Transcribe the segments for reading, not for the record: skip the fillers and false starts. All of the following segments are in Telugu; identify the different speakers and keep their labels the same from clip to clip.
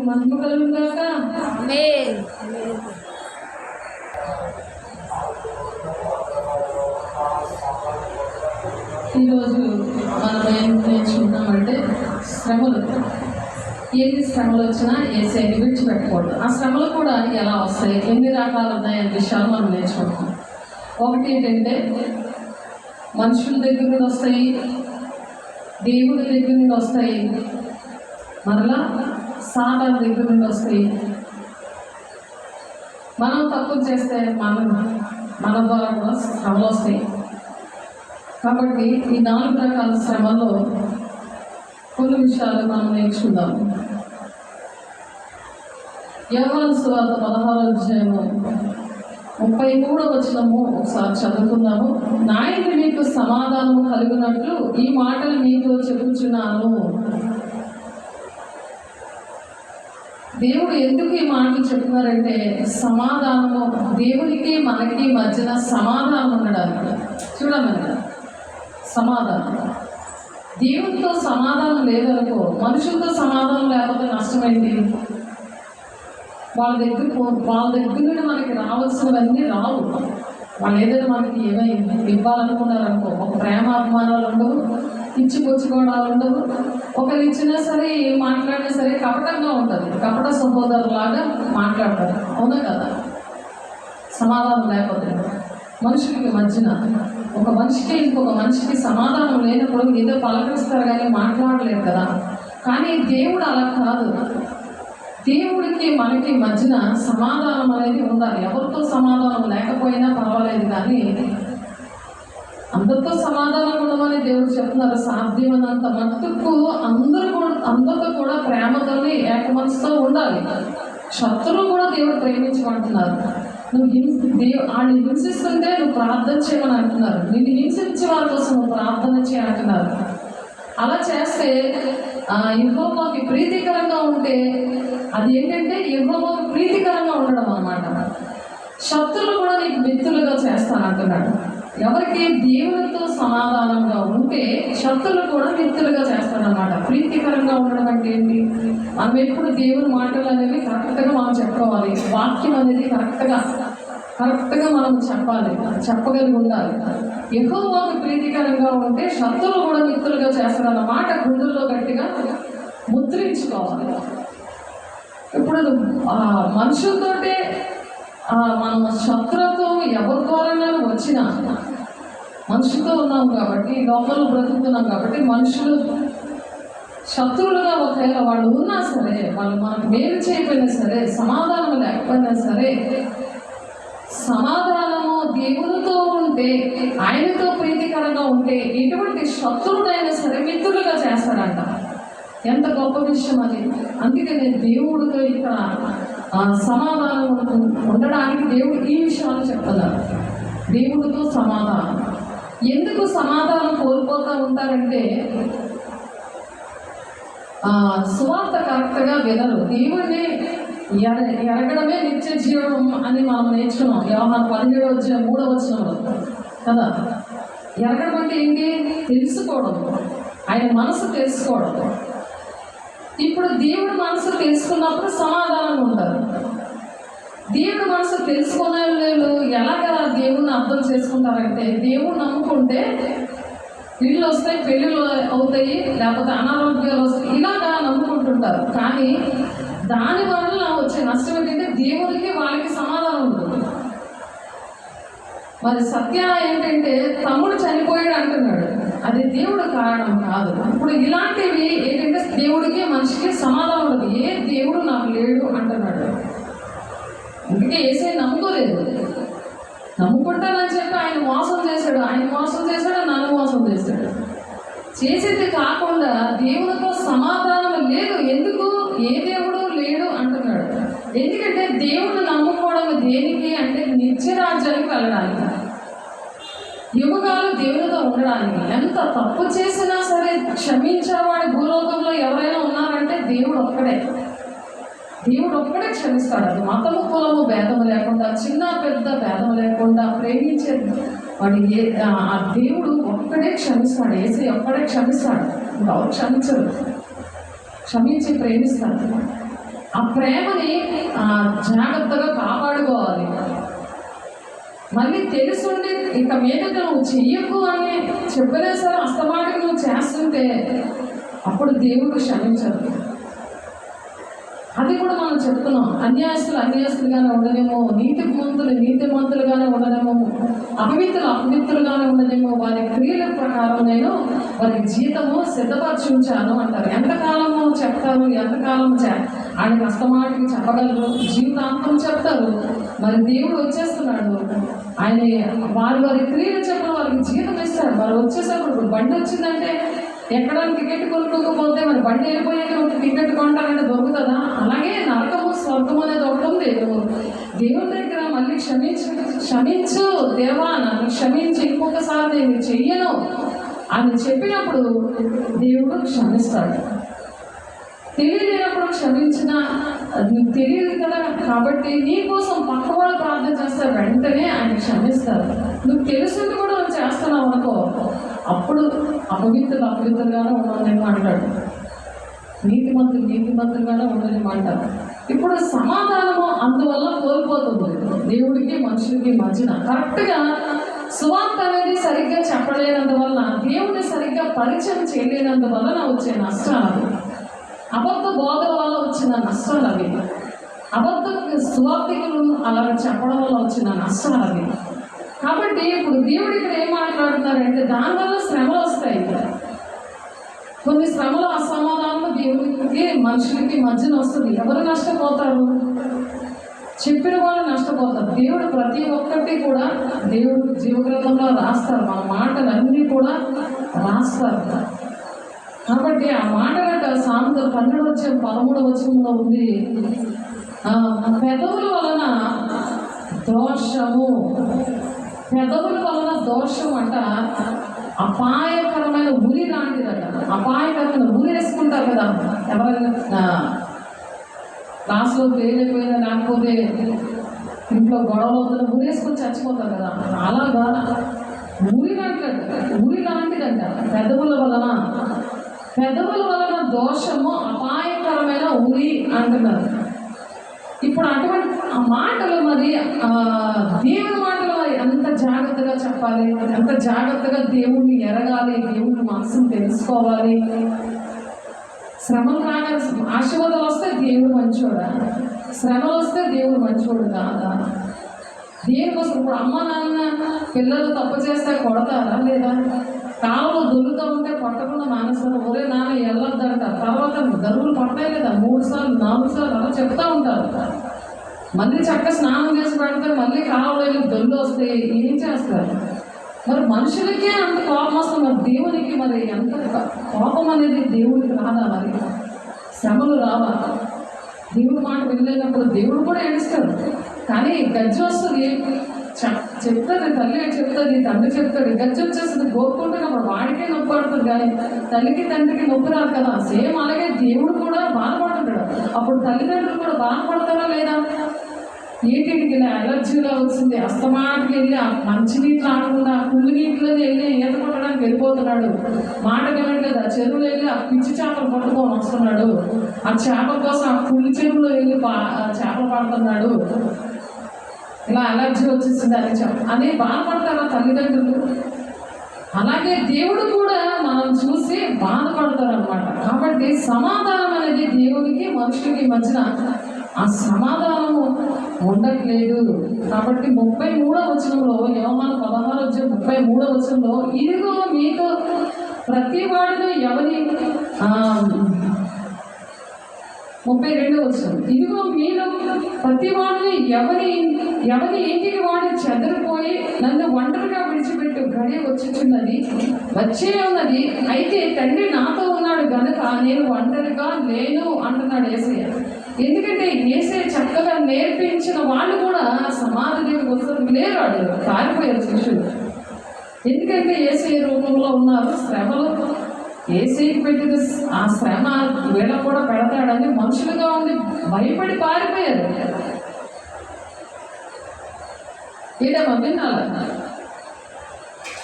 Speaker 1: నామమునకు మహిమ కలుగుగాక.
Speaker 2: ఆమేన్.
Speaker 1: ఈరోజు మనం ఏం నేర్చుకున్నామంటే శ్రమలు. ఎన్ని శ్రమలు వచ్చినా ఏసైని విడిచిపెట్టకూడదు. ఆ శ్రమలు కూడా ఎలా వస్తాయి, ఎన్ని రకాలు ఉన్నాయనే విషయాలు మనం నేర్చుకుంటాం. ఒకటి ఏంటంటే మనుషుల దగ్గర నుండి వస్తాయి, దేవుడి దగ్గర నుండి వస్తాయి, మరలా సాతాను దగ్గర నుండి వస్తాయి. మనం తప్పులు చేస్తే మన ద్వారా కూడా శ్రమలు వస్తాయి. కాబట్టి ఈ 4 రకాల శ్రమల్లో కొన్ని విషయాలు మనం నేర్చుకుందాం. యోహాను సువార్త 16వ అధ్యాయము 33వ వచనము ఒకసారి చదువుకుందాము. నా యందు మీకు సమాధానము కలుగునట్లు ఈ మాటలు మీతో చెప్పుచున్నాను. దేవుడు ఎందుకు ఈ మాటలు చెప్తున్నారంటే సమాధానము, దేవునికి మనకి మధ్యన సమాధానం ఉండడానికి. చూడమని సమాధానం, దేవునితో సమాధానం లేదనుకో, మనుషులతో సమాధానం లేకపోతే నష్టమైంది. వాళ్ళ దగ్గర నుండి మనకి రావాల్సినవన్నీ రావు. వాళ్ళు ఏదైనా మనకి ఏమైనా ఇవ్వాలనుకున్నారనుకో, ఒక ప్రేమ అభిమానాలు ఉండవు, ఇచ్చిపుచ్చుకోవడాలు ఉండవు. ఒకరు ఇచ్చినా సరే, ఏం మాట్లాడినా సరే కపటంగా ఉంటుంది, కపట సహోదరులాగా మాట్లాడతారు. అవునా కదా? సమాధానం లేకపోతే మనుషులకి మధ్యన, ఒక మనిషికి ఇంకొక మనిషికి సమాధానం లేనప్పుడు ఏదో పలకరిస్తారు కానీ మాట్లాడలేరు కదా. కానీ దేవుడు అలా కాదు. దేవుడికి మనకి మధ్యన సమాధానం అనేది ఉండాలి. ఎవరితో సమాధానం లేకపోయినా పర్వాలేదు, కానీ అందరితో సమాధానం ఉండమని దేవుడు చెప్తున్నారు. సాధ్యమైనంత మట్టుకు అందరితో కూడా ప్రేమతోనే ఏక మనసుతో ఉండాలి. శత్రువు కూడా దేవుడు ప్రేమించమంటున్నారు. వాళ్ళు హింసిస్తుంటే నువ్వు ప్రార్థన చేయమని అంటున్నారు. నిన్ను హింసించే వారి కోసం నువ్వు ప్రార్థన చేయంటున్నారు. అలా చేస్తే యెహోవాకి ప్రీతికరంగా ఉంటే అది ఏంటంటే యెహోవాకి ప్రీతికరంగా ఉండడం అన్నమాట. శత్రులు కూడా నీకు మిత్రులుగా చేస్తానంటున్నాడు. ఎవరికి దేవునితో సమాధానంగా ఉంటే శత్రులు కూడా మిత్రులుగా చేస్తాడనమాట. ప్రీతికరంగా ఉండడం అంటే ఏంటి? మనం ఎప్పుడు దేవుని మాటలు అనేవి కరెక్ట్గా మనం చెప్పుకోవాలి. వాక్యం అనేది కరెక్ట్గా మనం చెప్పగలిగి ఉండాలి. యెహోవాకి ప్రీతికరంగా ఉంటే శత్రులు కూడా మిత్రులుగా చేస్తాడన్నమాట. గుండెల్లో గట్టిగా ముద్రించుకోవాలి. ఇప్పుడు మనుషులతోటే మనం శత్రుత్వం ఎవరి ద్వారా వచ్చినా, మనుషులతో ఉన్నాం కాబట్టి, లోపల బ్రతుకుతున్నాం కాబట్టి, మనుషులు శత్రువులుగా ఒకవేళ వాళ్ళు ఉన్నా సరే, వాళ్ళు మనకు మేలు చేయకపోయినా సరే, సమాధానం లేకపోయినా సరే, సమాధానము దేవునితో ఉంటే, ఆయనతో ప్రీతికరంగా ఉంటే ఎటువంటి శత్రువుడైనా సరే మిత్రులుగా చేస్తాడంట. ఎంత గొప్ప విషయం అది. అందుకనే దేవుడితో ఇక్కడ సమాధానం ఉండడానికి దేవుడు ఈ విషయాలు చెప్తున్నారు. దేవుడితో సమాధానం. ఎందుకు సమాధానం కోల్పోతూ ఉంటారంటే సువార్త కరెక్ట్గా వినరు. దేవుడిని ఎరగడమే నిత్య జీవనం అని మనం నేర్చుకున్నాం. యోహాను 17వ అధ్యాయం 3వ వచనంలో కదా. ఎరగడం అంటే ఏంటి? తెలుసుకోవడం, ఆయన మనసు తెలుసుకోవడం. ఇప్పుడు దేవుడి మనసు తెలుసుకున్నప్పుడు సమాధానంగా ఉంటారు. దేవుడి మనసు తెలుసుకునే వాళ్ళు ఎలాగ దేవుడిని అర్థం చేసుకుంటారంటే, దేవుడు నమ్ముకుంటే ఇళ్ళు వస్తాయి, పెళ్ళిళ్ళు అవుతాయి, లేకపోతే అనారోగ్యాలు వస్తాయి, ఇలాగా నమ్ముకుంటుంటారు. కానీ దానివల్ల వచ్చే నష్టం ఏంటంటే దేవుడికి వాళ్ళకి సమాధానం ఉంటుంది. మరి సత్య ఏంటంటే తమ్ముడు చనిపోయాడు అంటున్నాడు, అది దేవుడు కారణం కాదు. ఇప్పుడు ఇలాంటివి ఏంటంటే దేవుడికి మనిషికి సమాధానం ఉండదు. ఏ దేవుడు నాకు లేడు అంటున్నాడు. అందుకే ఏసై నమ్ముకోలేదు. నమ్ముకుంటానని చెప్పి ఆయన మోసం చేశాడు, నన్ను మోసం చేశాడు. చేసేది కాకుండా దేవునితో సమాధానం లేదు. ఎందుకు? ఏ దేవుడు లేడు అంటున్నాడు. ఎందుకంటే దేవుడు నమ్ముకోవడం దేనికి అంటే నిత్యరాజ్యానికి వెళ్ళడానికి, యువగాలు దేవునితో ఉండడానికి. ఎంత తప్పు చేసినా సరే క్షమించేవాడి భూలోకంలో ఎవరైనా ఉన్నారంటే దేవుడు ఒక్కడే. దేవుడు ఒక్కడే క్షమిస్తాడు. అది మతము కులము భేదము లేకుండా, చిన్న పెద్ద భేదము లేకుండా ప్రేమించే వాడి ఆ దేవుడు ఒక్కడే క్షమిస్తాడు. యేసయ్య ఒక్కడే క్షమిస్తాడు. ఎవరు క్షమించరు, క్షమించి ప్రేమిస్తాడు. ఆ ప్రేమని జాగ్రత్తగా కాపాడుకోవాలి. మళ్ళీ తెలుసుండి ఇక మీదట నువ్వు చెయ్యకు అని చెప్పినా సరే అస్తమాటికి నువ్వు చేస్తుంటే అప్పుడు దేవుడు క్షమించదు. అది కూడా మనం చెప్తున్నాం. అన్యాయస్తులుగానే ఉండనేమో, నీతిమంతులుగానే ఉండనేమో, అపవిత్రులుగానే ఉండనేమో, వారి క్రియల ప్రకారం నేను వారికి జీతము సిద్ధపరిచి ఉంచాను అంటారు. ఎంతకాలము చెప్తారు, ఎంతకాలం ఆయనకు అస్తమాటికి చెప్పగలరు, జీవితాంతం చెప్తారు. మరి దేవుడు వచ్చేస్తున్నాడు, ఆయన వారి క్రియలు చెప్పిన వారికి జీతం ఇస్తాడు. వారు వచ్చేసరికి బండి వచ్చిందంటే ఎక్కడానికి టికెట్ కొనుక్కోకపోతే మరి బండి వెళ్ళిపోయాక ఒక టికెట్ కొంటారంటే దొరుకుతుందా? అలాగే నరకము స్వర్గం అనేది ఒకటి ఉంది. దేవుని దగ్గర మళ్ళీ క్షమించు దేవా, నన్ను క్షమించి ఇంకొకసారి నేను చెయ్యను అని చెప్పినప్పుడు దేవుడు క్షమిస్తాడు. తెలియలేనప్పుడు క్షమించిన నీకు తెలియదు కదా, కాబట్టి నీ కోసం పక్క వాళ్ళు ప్రార్థన చేస్తే వెంటనే ఆయన క్షమిస్తారు. నువ్వు తెలుసుంది కూడా నువ్వు చేస్తున్నావు అనుకో, అప్పుడు అపవిత్రులుగానే ఉండలేమో అంటాడు, నీతిమంతులుగానే ఉండలేమో అంటారు. ఇప్పుడు సమాధానము అందువల్ల కోల్పోతుంది దేవుడికి మనుషులకి మధ్యన. కరెక్ట్గా సువార్త అనేది సరిగ్గా చెప్పలేనందువల్ల, దేవుడిని సరిగ్గా పరిచయం చేయలేనందువలన వచ్చే నష్టాలు, అబద్ధ బోధల వల్ల వచ్చిన నష్టాలు అవి, అబద్ధ సువార్తికులు అలా చెప్పడం వల్ల వచ్చిన నష్టాలు అవి. కాబట్టి ఇప్పుడు దేవుడు ఇక్కడ ఏం మాట్లాడుతున్నారంటే దానివల్ల శ్రమలు వస్తాయి. కొన్ని శ్రమలు, అసమాధానం దేవుడికి మనుషులకి మధ్యన వస్తుంది. ఎవరు నష్టపోతారు? చెప్పిన వాళ్ళు నష్టపోతారు. దేవుడు ప్రతి ఒక్కటి కూడా దేవుడు జీవగ్రంథంలో రాస్తారు. మన మాటలన్నీ కూడా రాస్తారు. కాబట్టి ఆ మాటలట సామెతలు 12:13 ఉంది, పెదవుల వలన దోషము. పెదవుల వలన దోషం అంట అపాయకరమైన ఉరి లాంటిదట. అపాయకరమైన ఉరి వేసుకుంటారు కదా ఎవరైనా క్లాస్లో పేరైపోయినా, లేకపోతే ఇంట్లో గొడవలు అవుతున్నా ఉరి వేసుకొని చచ్చిపోతారు కదా, అలాగా ఉరి లాంటిదంట పెదవుల వలన దోషము, అపాయకరమైన ఉరి అంటున్నారు. ఇప్పుడు అటువంటి ఆ మాటలు మరి దేవుని మాటలు ఎంత జాగ్రత్తగా చెప్పాలి, ఎంత జాగ్రత్తగా దేవుణ్ణి ఎరగాలి, దేవుని మనసును తెలుసుకోవాలి. శ్రమలు రాగా ఆశీర్వాదాలు వస్తే దేవుడు మంచోడా, శ్రమలు వస్తే దేవుడు మంచోడు కాదా? దేవుని కోసం ఇప్పుడు అమ్మ నాన్న పిల్లలు తప్పు చేస్తే కొడతారా లేదా? కాలంలో దొరుకుతూ ఉంటే కొట్టకుండా మానేస్తారు. ఒరే నాన్న వెళ్ళొద్దంటారు. తర్వాత దరువులు పడతాయి కదా, 3 సార్లు 4 సార్లు అలా చెప్తా ఉంటారు. మళ్ళీ చక్కగా స్నానం చేసి పెడితే మళ్ళీ కాలంలో వెళ్ళి దొల్లు వస్తే ఏం చేస్తారు? మరి మనుషులకే అంత కోపం వస్తుంది, మరి దేవునికి మరి ఎంత కోపం అనేది దేవుడికి రాదా? మరి శ్రమలు రావా? దేవుడి మాట వెళ్ళలేనప్పుడు దేవుడు కూడా ఏడుస్తాడు. కానీ గజ్జి వస్తుంది, చెప్తుంది, తల్లి చెప్తుంది, తండ్రి చెప్తాడు, గజ్జి వచ్చేస్తుంది, కోరుకుంటున్నప్పుడు వాడికే నొప్పి పడుతుంది. కానీ తల్లికి తండ్రికి నొప్పి రాదు కదా. సేమ్ అలాగే దేవుడు కూడా బాధపడుతుంటాడు. అప్పుడు తల్లిదండ్రులు కూడా బాధపడతారా లేదా? నీటికి అలర్జీగా వచ్చింది, అస్తమాటికి వెళ్ళి ఆ మంచి నీళ్ళు ఆడకుండా కుళ్ళు నీటిలో వెళ్ళి ఈత కొట్టడానికి వెళ్ళిపోతున్నాడు. మాట వినట్లేదు, ఆ చెరువులో వెళ్ళి ఆ పిచ్చి చేపలు పట్టుకొని వస్తున్నాడు. ఆ చేపల కోసం ఆ కుళ్ళు చెరువులో వెళ్ళి చేపలు పడుతున్నాడు. ఇలా అలర్జీ వచ్చేసింది అని బాధపడతారా తల్లిదండ్రులు? అలాగే దేవుడు కూడా మనం చూసి బాధపడతారు అనమాట. కాబట్టి సమాధానం అనేది దేవునికి మనుషులకి మధ్యన ఆ సమాధానము ఉండట్లేదు. కాబట్టి 33వ వచనంలో, యోహాను 16:33 వచనంలో, ఇదిగో మీకు ప్రతి వాడిలో ఎవరి 32వ వచనం, ఇదిగో మీలో ప్రతి వాడిని ఎవరి ఇంటికి వాడు చెదరిపోయి నన్ను ఒంటరిగా విడిచిపెట్టు గడియ వచ్చే ఉన్నది. అయితే తండ్రి నాతో ఉన్నాడు కనుక నేను ఒంటరిగా లేను అంటున్నాడు యేసయ్య. ఎందుకంటే యేసయ్య చక్కగా నేర్పించిన వాళ్ళు కూడా సమాధి దగ్గరికి వస్తుంది లేరు, వాళ్ళు పారిపోయారు శిష్యులు. ఎందుకంటే యేసయ్య రూపంలో ఉన్నారు. శ్రమలు యేసయ్యకి పెట్టిన ఆ శ్రమ వీళ్ళకు కూడా పెడతాడని మనుషులుగా ఉండి భయపడి పారిపోయారు. ఏదమ్మా విన్నాల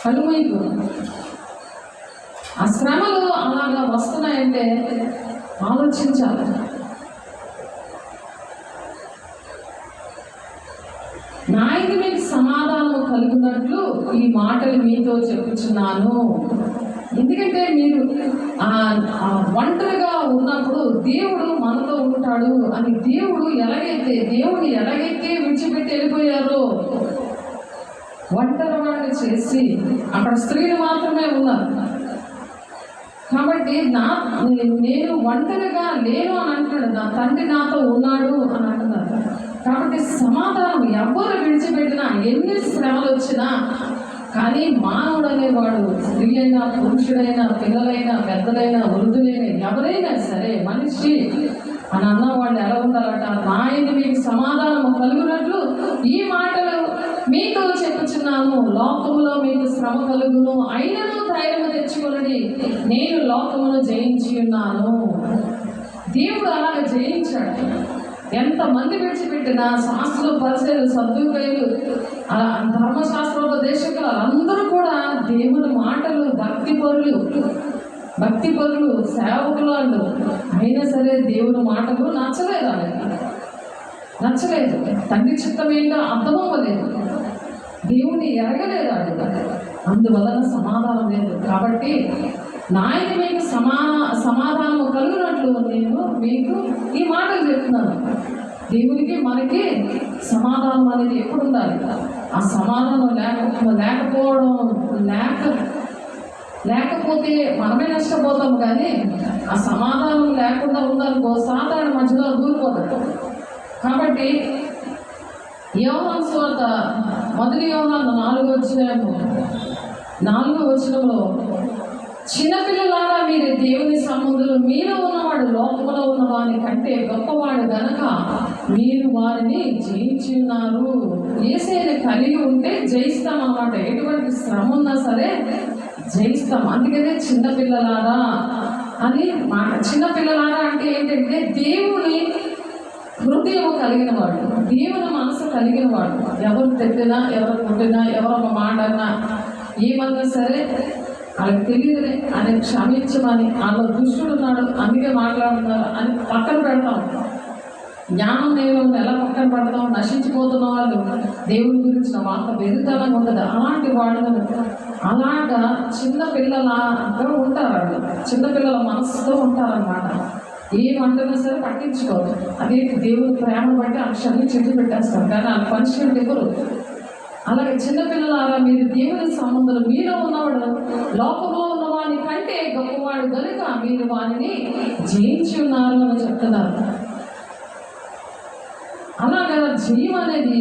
Speaker 1: కలుమైపు ఆ శ్రమలు అలాగా వస్తున్నాయంటే ఆలోచించాలి. నాయన మీకు సమాధానము కలుగునట్లు ఈ మాటలు మీతో చెప్పుచున్నాను. ఎందుకంటే మీరు ఒంటరిగా ఉన్నప్పుడు దేవుడు మనతో ఉంటాడు అని దేవుని ఎలాగైతే విడిచిపెట్టి వెళ్ళిపోయారో, ఒంటరి వాడిని చేసి అక్కడ స్త్రీలు మాత్రమే ఉన్నారు. కాబట్టి నేను ఒంటరిగా లేను అని అంటున్నాడు, నా తండ్రి నాతో ఉన్నాడు అని అంటున్నారు. కాబట్టి సమాధానం ఎవరు విడిచిపెట్టినా, ఎన్ని శ్రమలు వచ్చినా, కానీ మానవుడు అనేవాడు స్త్రీ అయినా పురుషుడైనా పిల్లలైనా పెద్దలైనా వృద్ధులైనా ఎవరైనా సరే మనిషి అని అన్నవాళ్ళు ఎలా ఉండాలట, నాయన మీకు సమాధానం కలుగునట్లు ఈ మాటలు మీతో చెప్పుచున్నాను. లోకములో మీకు శ్రమ కలుగును, అయినను ధైర్యము తెచ్చుకొనుడి, నేను లోకమును జయించి ఉన్నాను. దేవుడు అలాగ జయించాడు. ఎంతమంది విడిచిపెట్టినా శాస్త్రులు, పరిచయులు, సద్దుకైలు, ధర్మశాస్త్రోపదేశకులు అందరూ కూడా దేవుని మాటలు భక్తి పరులు సేవకులు వాళ్ళు అయినా సరే దేవుని మాటలు నచ్చలేదు. తండ్రి చిత్తం ఏంటో అర్థమవ్వలేదు, దేవుని ఎరగలేదు వాళ్ళు. అందువలన సమాధానం లేదు. కాబట్టి నాయన మీకు సమాధానము కలుగునట్లు నేను మీకు ఈ మాటలు చెప్తున్నాను. దేవునికి మనకి సమాధానం అనేది ఎప్పుడు ఉండాలి? ఆ సమాధానం లేకపోతే మనమే నష్టపోతాం. కానీ ఆ సమాధానం లేకుండా ఉందనుకో, సాధారణ మధ్యలో దూరిపోతాడు. కాబట్టి యోహాను సువార్త మొదటి యోహాను 4వ వచనంలో, చిన్నపిల్లలారా మీరు దేవుని సంబంధులు, మీలో ఉన్నవాడు లోకములో ఉన్నవాని కంటే గొప్పవాడు గనక మీరు వారిని జయించి ఉన్నారు. యేసుని కలిగి ఉంటే జయిస్తాం అన్నమాట. ఎటువంటి శ్రమ ఉన్నా సరే జయిస్తాం. అందుకనే చిన్నపిల్లలారా అని మాట. చిన్నపిల్లలారా అంటే ఏంటంటే దేవుని హృదయం కలిగిన వాడు, దేవుని మనసు కలిగిన వాడు. ఎవరు తిట్టినా, ఎవరు కొట్టినా, ఎవరు ఒక మాట అన్నా, ఏమన్నా సరే వాళ్ళకి తెలియదులే అని క్షమించమని, వాళ్ళ దుష్టుడు ఉన్నాడు అందుకే మాట్లాడుతున్నారు అని పక్కన పెడతాం. జ్ఞానం నేను ఎలా పక్కన పెడతాం? నశించిపోతున్న వాళ్ళు దేవుని గురించిన వార్త వెరుతనంగా ఉంటుంది. అలాంటి వాళ్ళను అలాగా చిన్నపిల్లలాగా ఉంటారు. వాళ్ళు చిన్నపిల్లల మనసుతో ఉంటారన్నమాట. ఏమంటున్నా సరే పట్టించుకోరు. అదే దేవుని ప్రేమ బట్టి ఆ క్షమించి పెట్టేస్తారు. కానీ వాళ్ళ పనిష్మెంట్ ఎవరు? అలాగే చిన్నపిల్లలారా మీరు దేవుని సంబంధాలు, మీలో ఉన్నవాడు లోకంలో ఉన్నవాని కంటే గొప్పవాడు కనుక మీరు వారిని జయించి ఉన్నారు అని చెప్తున్నారు. అలాగా జయం అనేది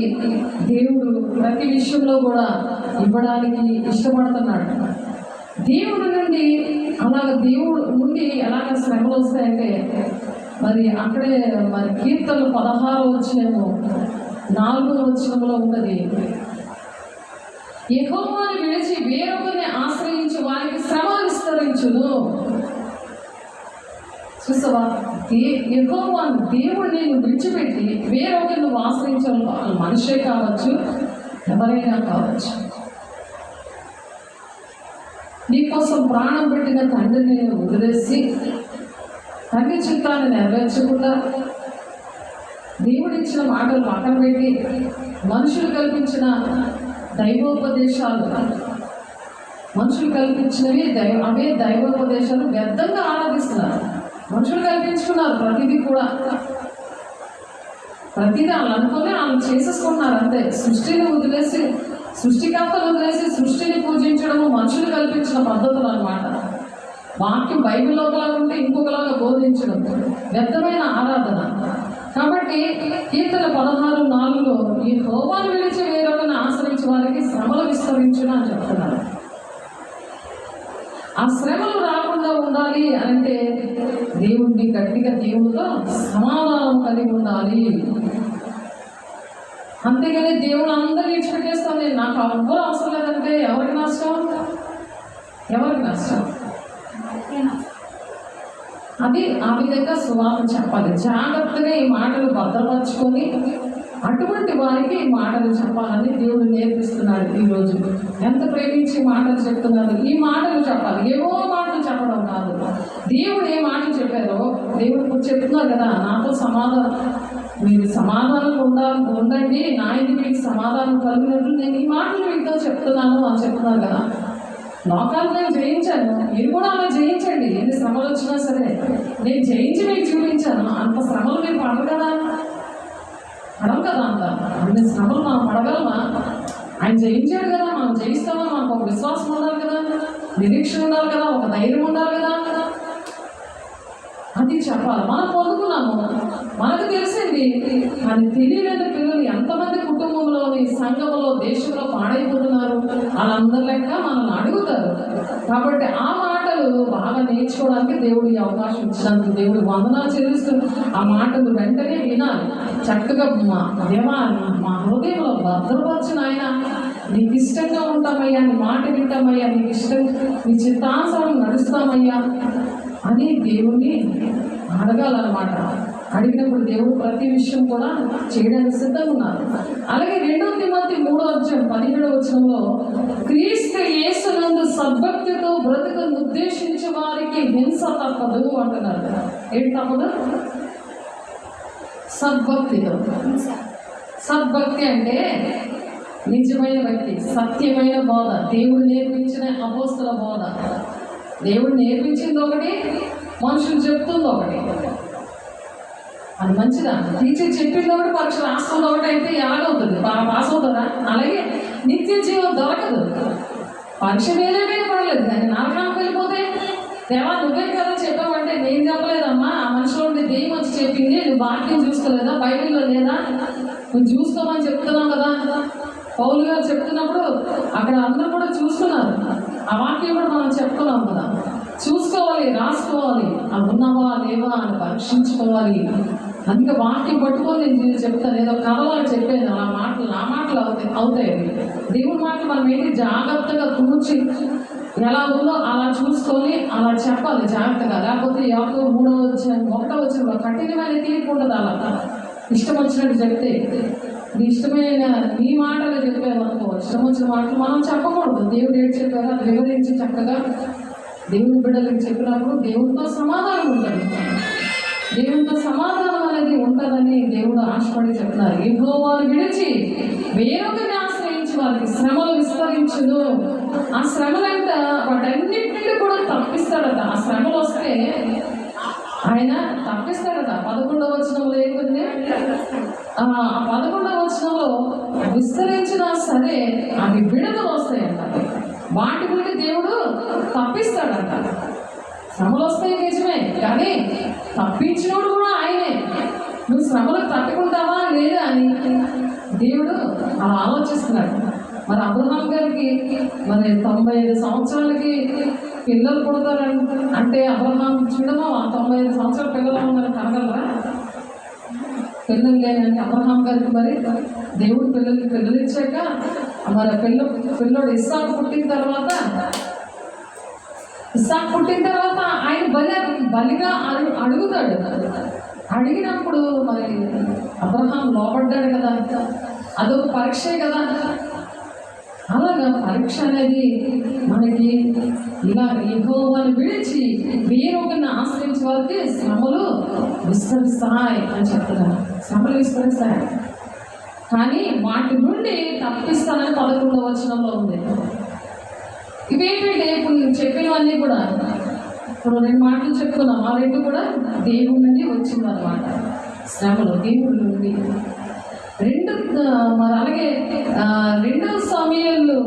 Speaker 1: దేవుడు ప్రతి విషయంలో కూడా ఇవ్వడానికి ఇష్టపడుతున్నాడు. దేవుడి నుండి ఎలాగ శ్రమలు వస్తాయంటే, మరి అక్కడే మరి కీర్తనలు 16వ వచనము 4వ వచనంలో ఉన్నది, యెహోవాను విడిచి వేరొకరిని ఆశ్రయించి వారికి శ్రమ విస్తరించును. చూసావా? యెహోవాను దేవుడిని విడిచిపెట్టి వేరొకరిని ఆశ్రయించడం, మనిషే కావచ్చు, ఎవరైనా కావచ్చు. నీకోసం ప్రాణం పెట్టిన తండ్రిని వదిలేసి తండ్రి చిత్తాన్ని నెరవేర్చకుండా దేవుడిచ్చిన మాటలు పక్కన పెట్టి మనుషులు కల్పించిన దైవోపదేశాలు, మనుషులు కల్పించినవి అవే దైవోపదేశాలు వ్యర్థంగా ఆరాధిస్తున్నారు. మనుషులు కల్పించుకున్నారు ప్రతిదీ వాళ్ళు అనుకుని వాళ్ళు చేసేసుకుంటున్నారు అంతే. సృష్టికర్తలు వదిలేసి సృష్టిని పూజించడము మనుషులు కల్పించిన పద్ధతులు అన్నమాట. వాక్యం బైబిల్లో ఒకలాగా ఉంటే ఇంకొకలాగా బోధించడం వ్యర్థమైన ఆరాధన. కాబట్టి కీర్తన 16:4 ఈ యెహోవాను విడిచి వేరొకరిని ఆశ్రయించి వారికి శ్రమలు విస్తరించును అని చెప్తున్నారు. ఆ శ్రమలు రాకుండా ఉండాలి అంటే దేవుడిని గట్టిగా దేవుడితో సమాధానం కలిగి ఉండాలి. అంతేగాని దేవుడు అందరినీ విడిచిపెట్టేస్తాను, నేను నాకు ఎవ్వరు అవసరం లేదంటే ఎవరికి నష్టం? అది ఆ విధంగా సువార్త చెప్పాలి. జాగ్రత్తగా ఈ మాటలు భద్రపరచుకొని అటువంటి వారికి ఈ మాటలు చెప్పాలని దేవుడు నేర్పిస్తున్నాడు. ఈరోజు ఎంత ప్రేమించి మాటలు చెప్తున్నారు. ఈ మాటలు చెప్పాలి, ఏవో మాటలు చెప్పడం కాదు. దేవుడు ఏ మాటలు చెప్పారో దేవుడు చెప్తున్నారు కదా, నాతో సమాధానం మీరు సమాధానం ఉండండి, నా ఇది మీకు సమాధానం కలిగినట్లు నేను ఈ మాటలు మీతో చెప్తున్నాను అని చెప్తున్నారు కదా. లోకాలు నేను జయించాను, మీరు కూడా అలా జయించండి. ఎన్ని శ్రమలు వచ్చినా సరే నేను జయించి మీకు చూపించాను. అంత శ్రమలు మీరు పడరు కదా, అంత అన్ని శ్రమలు మనం పడగలమా? ఆయన జయించాడు కదా, మనం జయిస్తామని మనకు ఒక విశ్వాసం ఉండాలి కదా, నిరీక్షణ ఉండాలి కదా, ఒక ధైర్యం ఉండాలి కదా. అది చెప్పాలి. మనం పొందుకున్నాము, మనకు తెలిసింది, అది తెలియలేని పిల్లలు ఎంతమంది కుటుంబంలోని సంఘంలో దేశంలో పాడైపోతున్నారు. వాళ్ళందరి లెక్క మనల్ని అడుగుతారు. కాబట్టి ఆ మాటలు బాగా నేర్చుకోవడానికి దేవుడు ఈ అవకాశం ఇచ్చినందుకు దేవుడు వందనాలు చెల్లిస్తూ ఆ మాటలు వెంటనే వినాలి. చక్కగా మా హృదయంలో భద్రపరచిన ఆయన, నీకు ఇష్టంగా ఉంటామయ్యా, నీ మాట వింటామయ్యా, నీకు ఇష్టం, నీ చిత్తానుసారం నడుస్తామయ్యా అని దేవుణ్ణి అడగాలన్నమాట. అడిగినప్పుడు దేవుడు ప్రతి విషయం కూడా చేయడానికి సిద్ధంగా ఉన్నారు. అలాగే 2 తిమోతి 3:17 క్రీస్తు యేసునందు సద్భక్తితో బ్రతుకును ఉద్దేశించే వారికి హింస తప్పదు అంటున్నారు. ఏంటి తప్పదు? సద్భక్తితో. సద్భక్తి అంటే నిజమైన భక్తి, సత్యమైన బోధ, దేవుడు నేర్పించిన అపోస్తల బోధ. దేవుడు నేర్పించింది ఒకటి, మనుషులు చెప్తుంది ఒకటి. అది మంచిదా? టీచర్ చెప్పింది ఒకటి, పరీక్ష రాస్తుంది ఒకటి అయితే ఎలాగవుతుంది? పాస్ అవుతారా? అలాగే నిత్య జీవం దొరకదు. పరీక్ష వేరే పడలేదు, కానీ నరకానికి వెళ్ళిపోతే దేవా నువ్వే కదా చెప్పావంటే, నేను చెప్పలేదమ్మా, ఆ మనిషిలో ఉండే దెయ్యం వచ్చి చెప్పింది, నువ్వు వాక్యం చూసుకోలేదా, బైబిల్లో లేదా, నువ్వు చూసుకోమని చెప్తున్నావు కదా. పౌలు గారు చెప్తున్నప్పుడు అక్కడ అందరూ కూడా చూస్తున్నారు. ఆ వాక్యం కూడా మనం చెప్తున్నాం కదా. చూసుకోవాలి, రాసుకోవాలి, అవి ఉన్నావా లేవా అని పరీక్షించుకోవాలి. అందుకే వాక్యం పట్టుకొని నేను చెప్తాను, ఏదో కథలాగా చెప్పేది ఆ మాటలు, నా మాటలు అవుతాయి. దేవుడి మాటలు మనం ఏంటి జాగ్రత్తగా కూర్చి ఎలా ఉందో అలా చూసుకొని అలా చెప్పాలి జాగ్రత్తగా. లేకపోతే ఎవరితో 3:1 కఠినమైన తీర్పు ఉండదు. అలా ఇష్టం వచ్చినట్టు చెప్తే, ఇష్టమైన నీ మాటలు చెప్పేవనుకో, ఇష్టం వచ్చిన మాటలు మనం చెప్పకూడదు. దేవుడు ఏడు చెప్పారో అది వివరించి చక్కగా దేవుని బిడ్డలకు చెప్పినప్పుడు దేవునితో సమాధానం ఉంటుంది. దేవునితో సమాధానం అనేది ఉంటుందని దేవుడు ఆశపడి చెప్తున్నారు. యెహోవాను విడిచి వేరొకరిని ఆశ్రయించి వారికి శ్రమలు విస్తరించును. ఆ శ్రమలంట వాటన్నింటినీ కూడా తప్పిస్తాడట. ఆ శ్రమలు వస్తే ఆయన తప్పిస్తాడట. 11వ వచనంలో ఏముంది? ఆ 11వ వచనంలో విస్తరించినా సరే అవి విడుదల వస్తాయంట. వాటి గురించి దేవుడు తప్పిస్తాడంట. శ్రమలు వస్తాయి నిజమే, కానీ తప్పించినోడు కూడా ఆయనే. నువ్వు శ్రమలకు తట్టుకుంటావా లేదా అని దేవుడు అలా ఆలోచిస్తున్నాడు. మరి అబ్రహాం గారికి మరి 95 సంవత్సరాలకి పిల్లలు పుడతారు అంటే, అబ్రహాం చూడమా 95 సంవత్సరాల పిల్లలు ఉన్నారు కనగలరా? పిల్లలు లేని అబ్రహాం గారికి మరి దేవుడు పిల్లలు ఇచ్చాక మరి పిల్లోడు ఇస్సాకు పుట్టిన తర్వాత ఆయన బలిగా అడుగుతాడు. అడిగినప్పుడు మరి అబ్రహాం లోపడ్డాడు కదా, అదొక పరీక్షే కదా. అలాగా పరీక్ష అనేది మనకి ఇలా యెహోవాను విడిచి వేరొకరిని ఆశ్రయించే వారికి శ్రమలు విస్తరిస్తాయి అని చెప్తున్నారు. శ్రమలు విస్తరిస్తాయి, కానీ వాటి నుండి తప్పిస్తానని 11వ వచనంలో ఉంది. ఇవేంటంటే ఇప్పుడు నేను చెప్పినవన్నీ కూడా, ఇప్పుడు 2 మాటలు చెప్పుకున్నాం, ఆ 2 కూడా దేవుడి నుండి వచ్చిందన్నమాట. శ్రమలు దేవుడి నుండి. మరి అలాగే 2 సమయాలు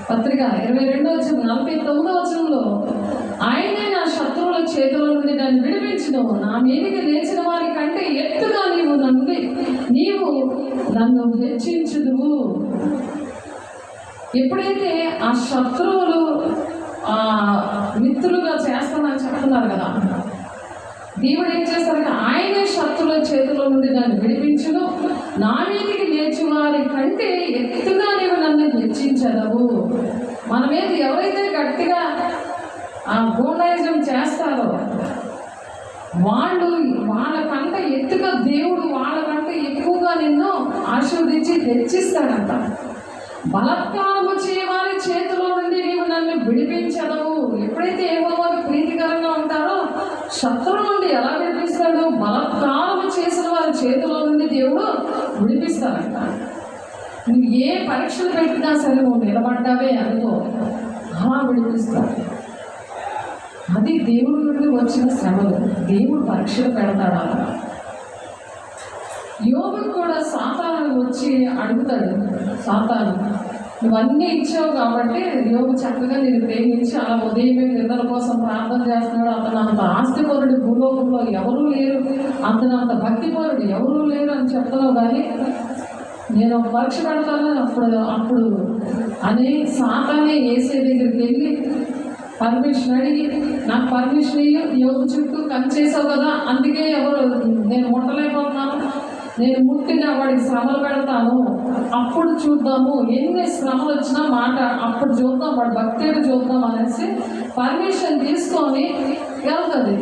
Speaker 1: పత్రిక 22:49 వచనంలో ఆయనే నా శత్రువుల చేతుల నుండి నన్ను విడిపించును, నా మీదికి లేచిన వారి కంటే ఎత్తుగా నీవు నన్ను హెచ్చించుదువు. ఎప్పుడైతే ఆ శత్రువులు మిత్రులుగా చేస్తానని చెప్తున్నారు కదా, దేవుడు ఏం చేస్తారంటే ఆయనే శత్రువుల చేతుల నుండి నన్ను విడిపించును, నా మీదికి లేచి వారి కంటే ఎత్తుగా నీవు నన్ను హెచ్చించదవు. మన మీద ఎవరైతే గట్టిగా గూండాయిజం చేస్తారో వాళ్ళకంటే ఎత్తుగా దేవుడు వాళ్ళకంటే ఎక్కువగా నిన్ను ఆశీర్వదించి హెచ్చిస్తాడంట. బలత్కారము చేయవారి చేతిలో నుండి నీవు నన్ను విడిపించదవు. ఎప్పుడైతే యెహోవాకు ప్రీతికరంగా ఉంటారో శత్రువు నుండి ఎలా విడిపిస్తాడు? బలత్కారం చేసిన వారి చేతిలో నుండి దేవుడు విడిపిస్తాడంట. నువ్వు ఏ పరీక్షలు పెట్టినా సరే నువ్వు నిలబడ్డావే అనుకో, అలా విడిపిస్తాడు. అది దేవుడి నుండి వచ్చిన శ్రమలు. దేవుడు పరీక్షలు పెడతాడు. యోబుకు కూడా సాతాను వచ్చి అడుగుతాడు. సాతాను, నువ్వన్నీ ఇచ్చావు కాబట్టి యోబు చక్కగా నేను ప్రేమించి అలా ఉదయమే నిద్ర కోసం ప్రార్థన చేస్తున్నాడు. అతను అంత ఆస్తిపరుడు భూలోకంలో ఎవరూ లేరు, అతను అంత భక్తిపరుడు ఎవరూ లేరు అని చెప్తున్నావు. కానీ నేను ఒక పరీక్ష పెడతాను. అప్పుడు అనే సాతానే యేసే దగ్గరికి వెళ్ళి పర్మిషన్ అడిగి, నాకు పర్మిషన్ ఇయ్యి, యోగు చుట్టూ కంచేసావు కదా, అందుకే ఎవరు నేను ముట్టలేకపోతున్నాను, నేను ముట్టిన వాడికి శ్రమలు పెడతాను, అప్పుడు చూద్దాము, ఎన్ని శ్రమలు వచ్చినా మాట అప్పుడు చూద్దాం, వాడు భక్తిని చూద్దాం అనేసి పర్మిషన్ తీసుకొని వెళ్తుంది.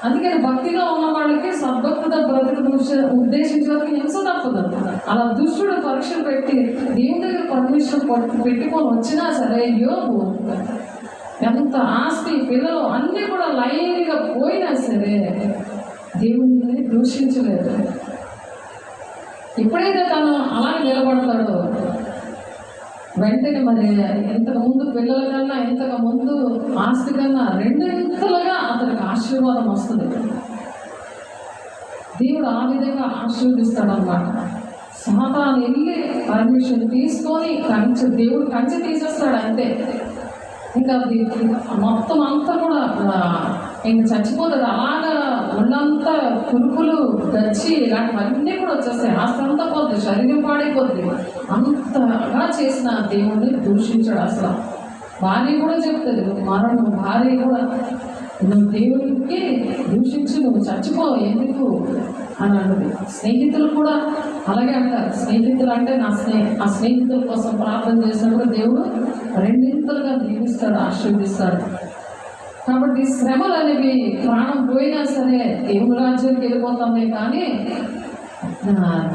Speaker 1: అందుకని భక్తిగా ఉన్న వాళ్ళకి సద్భక్తుల బ్రతుకు ఉద్దేశించడానికి హింస తప్పదు. అలా దుష్టుడు పరీక్షలు పెట్టి దేవుని దగ్గర పర్మిషన్ పెట్టుకొని వచ్చినా సరే యోబు ఎంత ఆస్తి పిల్లలు అన్నీ కూడా లైన్గా పోయినా సరే దేవుని దూషించలేదు. ఎప్పుడైతే తను అలా నిలబడతాడో వెంటనే మరి ఇంతకు ముందు పిల్లల కన్నా ఇంతకు ముందు ఆస్తి కన్నా రెండింతలుగా అతనికి ఆశీర్వాదం వస్తుంది. దేవుడు ఆ విధంగా ఆశీర్వదిస్తాడనమాట. సాతాను వెళ్ళి పర్మిషన్ తీసుకొని దేవుడు కంచె తీసేస్తాడు అంతే. ఇంకా మొత్తం అంతా కూడా ఇంక చచ్చిపోతుంది. అలాగా ఒళ్ళంతా కురుకులు గచ్చి ఇలాంటివన్నీ కూడా వచ్చేస్తాయి. ఆస్తి అంతా పోద్ది, శరీరం పాడైపోద్ది. అంతగా చేసిన దేవుణ్ణి దూషించాడు. అసలు భార్య కూడా చెప్తుంది, మరణం భార్య కూడా నువ్వు దేవుడికి దూషించి నువ్వు చచ్చిపో ఎందుకు అని అన్నది. స్నేహితులు కూడా అలాగే అంటారు. స్నేహితులు అంటే ఆ స్నేహితుల కోసం ప్రార్థన చేసినప్పుడు దేవుడు రెండింతలుగా దీవిస్తాడు, ఆశీర్వదిస్తాడు. కాబట్టి శ్రమలు అనేవి ప్రాణం పోయినా సరే దేవుని రాజ్యానికి వెళ్ళిపోతామే. కానీ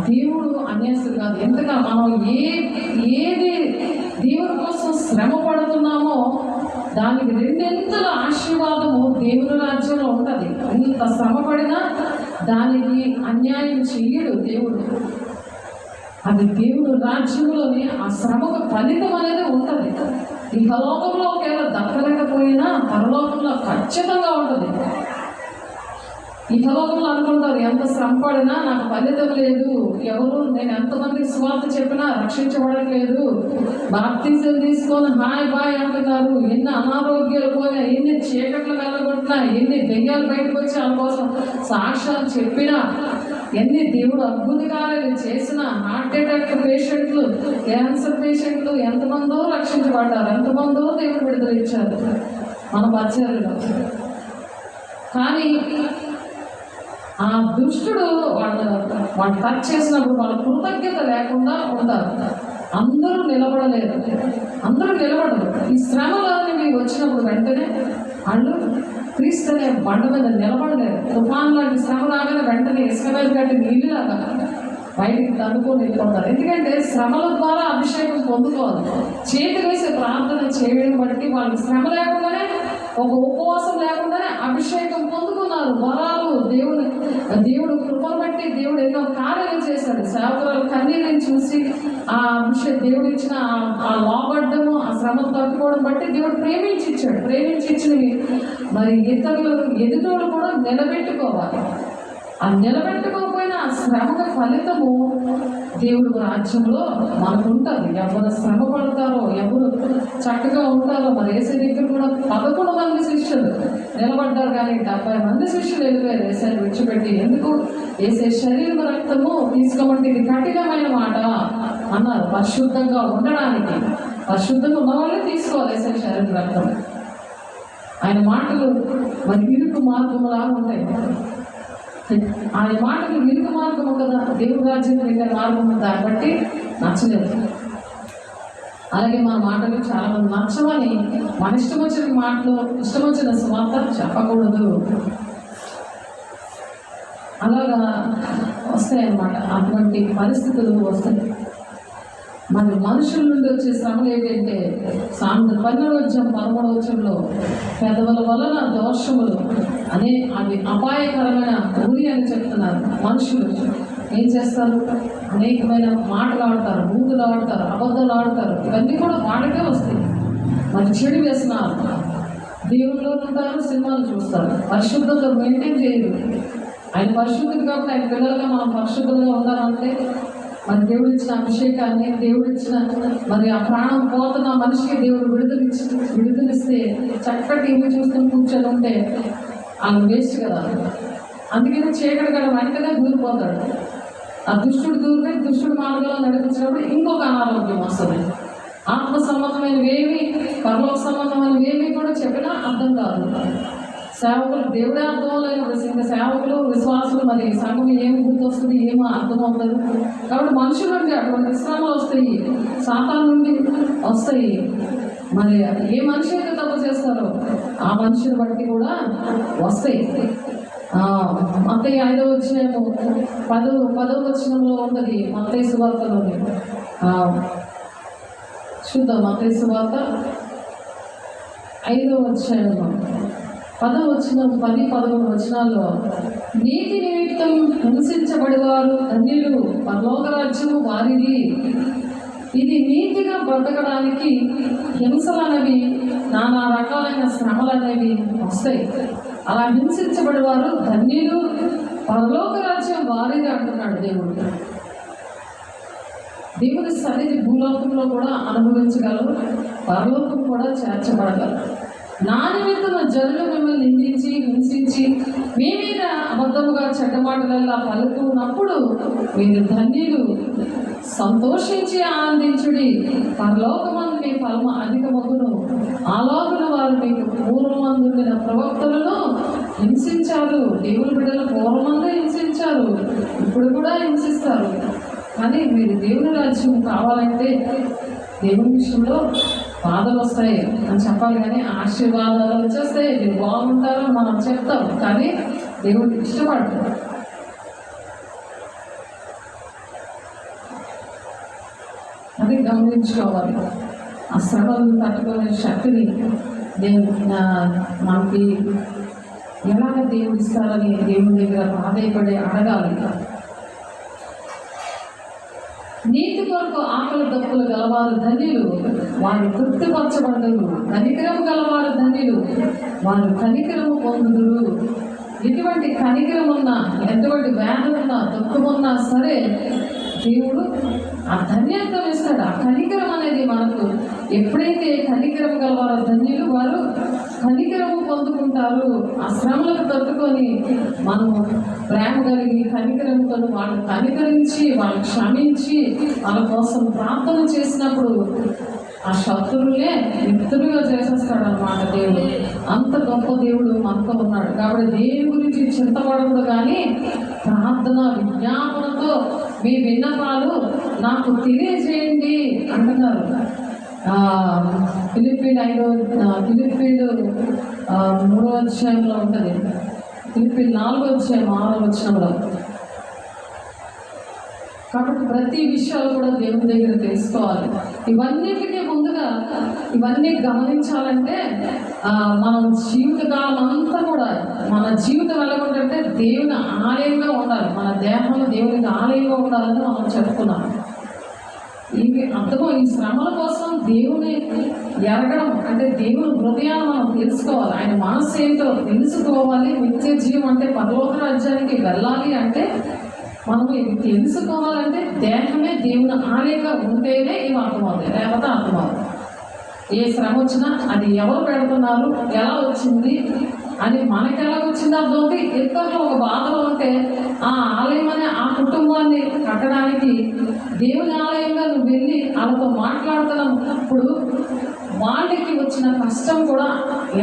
Speaker 1: దేవుడు అన్యాసుడు కాదు. ఎంతగా మనం ఏది దేవుని కోసం శ్రమ పడుతున్నామో దానికి రెండింతల ఆశీర్వాదము దేవుని రాజ్యంలో ఉంటుంది. ఇంత శ్రమ పడినా దానికి అన్యాయం చెయ్యడు దేవుడు. అది దేవుడు రాజ్యంలోని ఆ శ్రమకు ఫలితం అనేది ఉంటుంది. ఈ లోకంలో ఒకవేళ దక్కలేకపోయినా పరలోకంలో ఖచ్చితంగా ఉంటుంది. ఈ లోకంలో అనుకుంటారు ఎంత శ్రమ పడినా నాకు ఫలితం లేదు, ఎవరు నేను ఎంతమందికి స్వార్థ చెప్పినా రక్షించబడట్లేదు, బాప్తిజం తీసుకొని హాయ్ బాయ్ అంటున్నారు, ఎన్ని అనారోగ్యాలు పోయినా, ఎన్ని చీకట్లు వెళ్ళగొట్టినా, ఎన్ని దెయ్యాలు బయటకు వచ్చి వాళ్ళ కోసం సాక్ష్యాలు చెప్పినా, ఎన్ని దేవుడు అద్భుత కార్యాలు చేసిన హార్ట్ అటాక్ పేషెంట్లు, క్యాన్సర్ పేషెంట్లు ఎంతమందో రక్షించబడ్డారు, ఎంతమందో దేవుడు విడుదల ఇచ్చారు మన పరిచర్యలో. కానీ ఆ దుష్టుడు వాళ్ళు టచ్ చేసినప్పుడు వాళ్ళ కృతజ్ఞత లేకుండా ఉంటారు. అందరూ నిలబడలేరు, అందరూ నిలబడరు. ఈ శ్రమలు అనేవి వచ్చినప్పుడు వెంటనే వాళ్ళు క్రీస్తు అనే బండ మీద నిలబడలేరు. తుఫాన్ లాంటి శ్రమ రాగానే వెంటనే ఇసుక మీద కట్టి నీళ్ళలాగా బయటికి తన్నుకొని వెళ్ళిపోతారు. ఎందుకంటే శ్రమల ద్వారా అభిషేకం పొందుకోవాలి. చేతి వేసి ప్రార్థన చేయడం బట్టి వాళ్ళకి శ్రమ లేకుండానే, ఒక ఉపవాసం లేకుండానే అభిషేకం పొందుకున్నారు. వరాలు దేవుడు కృపను బట్టి దేవుడు ఎన్నో కార్యాలు చేశాడు. సేవకురాలు కన్నీళ్ళని చూసి ఆ దేవుడు ఇచ్చిన ఆ లోబడ్డము, ఆ శ్రమను తట్టుకోవడం బట్టి దేవుడు ప్రేమించి ఇచ్చినవి మరి ఇతరులు ఎదుటోళ్ళు కూడా నిలబెట్టుకోవాలి. ఆ నిలబెట్టుకోకపోయినా ఆ శ్రమకు ఫలితము దేవుడు రాజ్యంలో మనకు ఉంటుంది. ఎవరు శ్రమ పడతారో, ఎవరు చక్కగా ఉంటారో. మరి యేసు దగ్గర కూడా 11 మంది శిష్యులు నిలబడ్డారు, కానీ 70 మంది శిష్యులు వెళ్ళిపోయారు యేసుని విడిచిపెట్టి. ఎందుకు? యేసు శరీరం రక్తము తీసుకోమంటే ఇది కఠినమైన మాట అన్నారు. పరిశుద్ధంగా ఉండడానికి, పరిశుద్ధంగా ఉన్న వాళ్ళే తీసుకోవాలి యేసు శరీరం రక్తం. ఆయన మాటలు మరి ఇరుకు మార్గములా ఉంటాయి. ఆయన మాటలు ఇరుకు మార్గము కదా, దేవుడి రాజ్యం వెళ్ళే మార్గము, దాన్ని బట్టి నచ్చలేదు. అలాగే మన మాటలు చాలా మంది నచ్చమని మన ఇష్టం వచ్చిన మాటలు, ఇష్టం వచ్చిన స్వార్థ చెప్పకూడదు. అలాగా వస్తాయన్నమాట, అటువంటి పరిస్థితులు వస్తాయి. మరి మనుషుల నుండి వచ్చే శ్రమలు ఏంటంటే సామెతలు 12:13 పెదవుల వలన దోషములు అనే అవి అపాయకరమైన ఊరి అని చెప్తున్నారు. మనుషులు ఏం చేస్తారు? అనేకమైన మాటలు ఆడతారు, బూతులు ఆడతారు, అబద్ధాలు ఆడతారు. ఇవన్నీ కూడా వాడికే వస్తాయి. మరి చెడు వ్యసనాలు, దేవుల్లో ఉంటారు, సినిమాలు చూస్తారు, పరిశుద్ధత మెయింటైన్ చేయరు. ఆయన పరిశుద్ధుడు కాబట్టి ఆయన పిల్లలుగా మనం పరిశుద్ధంగా ఉండాలంటే మరి దేవుడు ఇచ్చిన అభిషేకాన్ని, దేవుడు ఇచ్చిన మరి ఆ ప్రాణం పోతున్న మనిషికి దేవుడు విడుదలిస్తే చక్కటి టీవీ చూసుకొని కూర్చొని ఉంటే ఆయన వేస్ట్ కదా. అందుకని చీకటి గల వెంటనే దూరిపోతాడు. ఆ దుష్టుడు దూరిపోయి దుష్టుడు మార్గంలో నడిపించినప్పుడు ఇంకొక అనారోగ్యం వస్తుంది. ఆత్మ సంబంధమైనవేమి, పరలోక సంబంధమైనవేమి కూడా చెప్పినా అర్థం కాదు. సేవకులు దేవుడే అర్థం లేదు. ఇంకా సేవకులు, విశ్వాసులు మరి సంఘం ఏమి గుర్తొస్తుంది, ఏమో అర్థం అవుతుంది. కాబట్టి మనుషుల నుండి అటువంటి శ్రమలు వస్తాయి, సాతాను నుండి వస్తాయి. మరి ఏ మనిషి అయితే తప్పు చేస్తారో ఆ మనిషిని బట్టి కూడా వస్తాయి. మత్తయి 5వ అధ్యాయము 10వ వచనంలో ఉంటుంది. మత్తయి సువార్తలోని చూద్దాం. మత్తయి సువార్త 5వ అధ్యాయంలో 10-11 వచనాల్లో, నీతి నిమిత్తం హింసించబడివారు ధన్యులు, పరలోక రాజ్యము వారిది. ఇది నీతిగా బ్రతకడానికి హింసలు అనేవి, నానా రకాలైన శ్రమలు అనేవి వస్తాయి. అలా హింసించబడివారు ధన్యులు, పరలోక రాజ్యం వారిది అంటున్నాడు దేవుడు. దేవుని సన్నిధి భూలోకంలో కూడా అనుభవించగలరు, పరలోకం కూడా చేర్చబడగలరు. నా నిమిత్తం జనులు మిమ్మల్ని నిందించి హింసించి మీ మీద అబద్ధముగా చెడ్డమాటలల్లా పలుకున్నప్పుడు మీరు ధన్యులు, సంతోషించి ఆనందించుడి, పరలోకమందు మీ ఫలము అధికమగును. ఆలోకన వారు మీకు పూర్వమందుండిన ప్రవక్తలను హింసించారు. దేవుని బిడ్డలు పూర్వమందు హింసించారు, ఇప్పుడు కూడా హింసిస్తారు. కానీ మీరు దేవుని రాజ్యం కావాలంటే దేవుని విషయంలో బాధలు వస్తాయి అని చెప్పాలి, కానీ ఆశీర్వాదాలు వచ్చేస్తాయి, మీరు బాగుంటారు మనం చెప్తాం. కానీ దేవుడు ఇష్టపడతాడు. అది గమనించుకోవాలి. ఆ శ్రమలను తట్టుకునే శక్తిని దేవుడు మనకి ఎలాగ దేవుడు ఇస్తారని దేవుని దగ్గర బాధపడి అడగాలి. నీతి కొరకు ఆకలి దప్పులు గలవారు ధన్యులు, వారు తృప్తిపరచబడరు. కనికరము గలవారు ధన్యులు, వారు కనికరము పొందుదురు. ఎటువంటి కనికరం ఉన్నా, ఎటువంటి వేదన ఉన్నా, దుఃఖమున్నా సరే దేవుడు ఆ ధన్యత్వం ఇస్తాడు. ఆ కనికరం అనేది మనకు ఎప్పుడైతే కనికరం గలవారో ధన్యులు, వారు కనికరము పొందుకుంటారు. ఆ శ్రమలకు తట్టుకొని మనము ప్రేమ కలిగి కనికరంతో వాళ్ళని కనికరించి వాళ్ళని క్షమించి వాళ్ళ కోసం ప్రార్థన చేసినప్పుడు ఆ శత్రువులే మిత్రులుగా చేసేస్తాడు అన్నమాట దేవుడు. అంత గొప్ప దేవుడు మనతో ఉన్నాడు. కాబట్టి దేవుని గురించి చింతపడకూడదు, కానీ ప్రార్థన విజ్ఞాపనతో మీ విన్నపాలు నాకు తెలియజేయండి అంటున్నారు. ఫిలిప్పీలు 3వ అధ్యాయంలో ఉంటుంది. ఫిలిప్పీలు 4వ అధ్యాయం 6వ వచనంలో. కాబట్టి ప్రతి విషయాలు కూడా దేవుని దగ్గర తెలుసుకోవాలి. ఇవన్నిటికీ ముందుగా ఇవన్నీ గమనించాలంటే మనం జీవితకాలం అంతా కూడా మన జీవితం ఎలాగుంటే దేవుని ఆలయంగా ఉండాలి. మన దేహం దేవునికి ఆలయంగా ఉండాలని మనం చెప్పుకున్నాం. ఇవి అర్థమో ఈ శ్రమల కోసం దేవుని ఎరగడం అంటే దేవుని హృదయాన్ని మనం తెలుసుకోవాలి. ఆయన మనస్సు ఏంటో తెలుసుకోవాలి. నిత్య జీవం అంటే పరలోక రాజ్యానికి వెళ్ళాలి అంటే మనం ఇవి తెలుసుకోవాలంటే దేహమే దేవుని ఆలయంగా ఉంటేనే ఇవి అర్థమవుతాయి, లేకపోతే అర్థమవుతాయి. ఏ శ్రమ వచ్చినా అది ఎవరు పెడుతున్నారు, ఎలా వచ్చింది అని మనకి ఎలా వచ్చింది అర్థమవుతుంది. ఇతరులు ఒక బాధలో ఉంటే ఆ ఆలయం అనే ఆ కుటుంబాన్ని కట్టడానికి దేవుని ఆలయంగా నువ్వు వెళ్ళి వాళ్ళతో మాట్లాడుతున్నప్పుడు వాళ్ళకి వచ్చిన కష్టం కూడా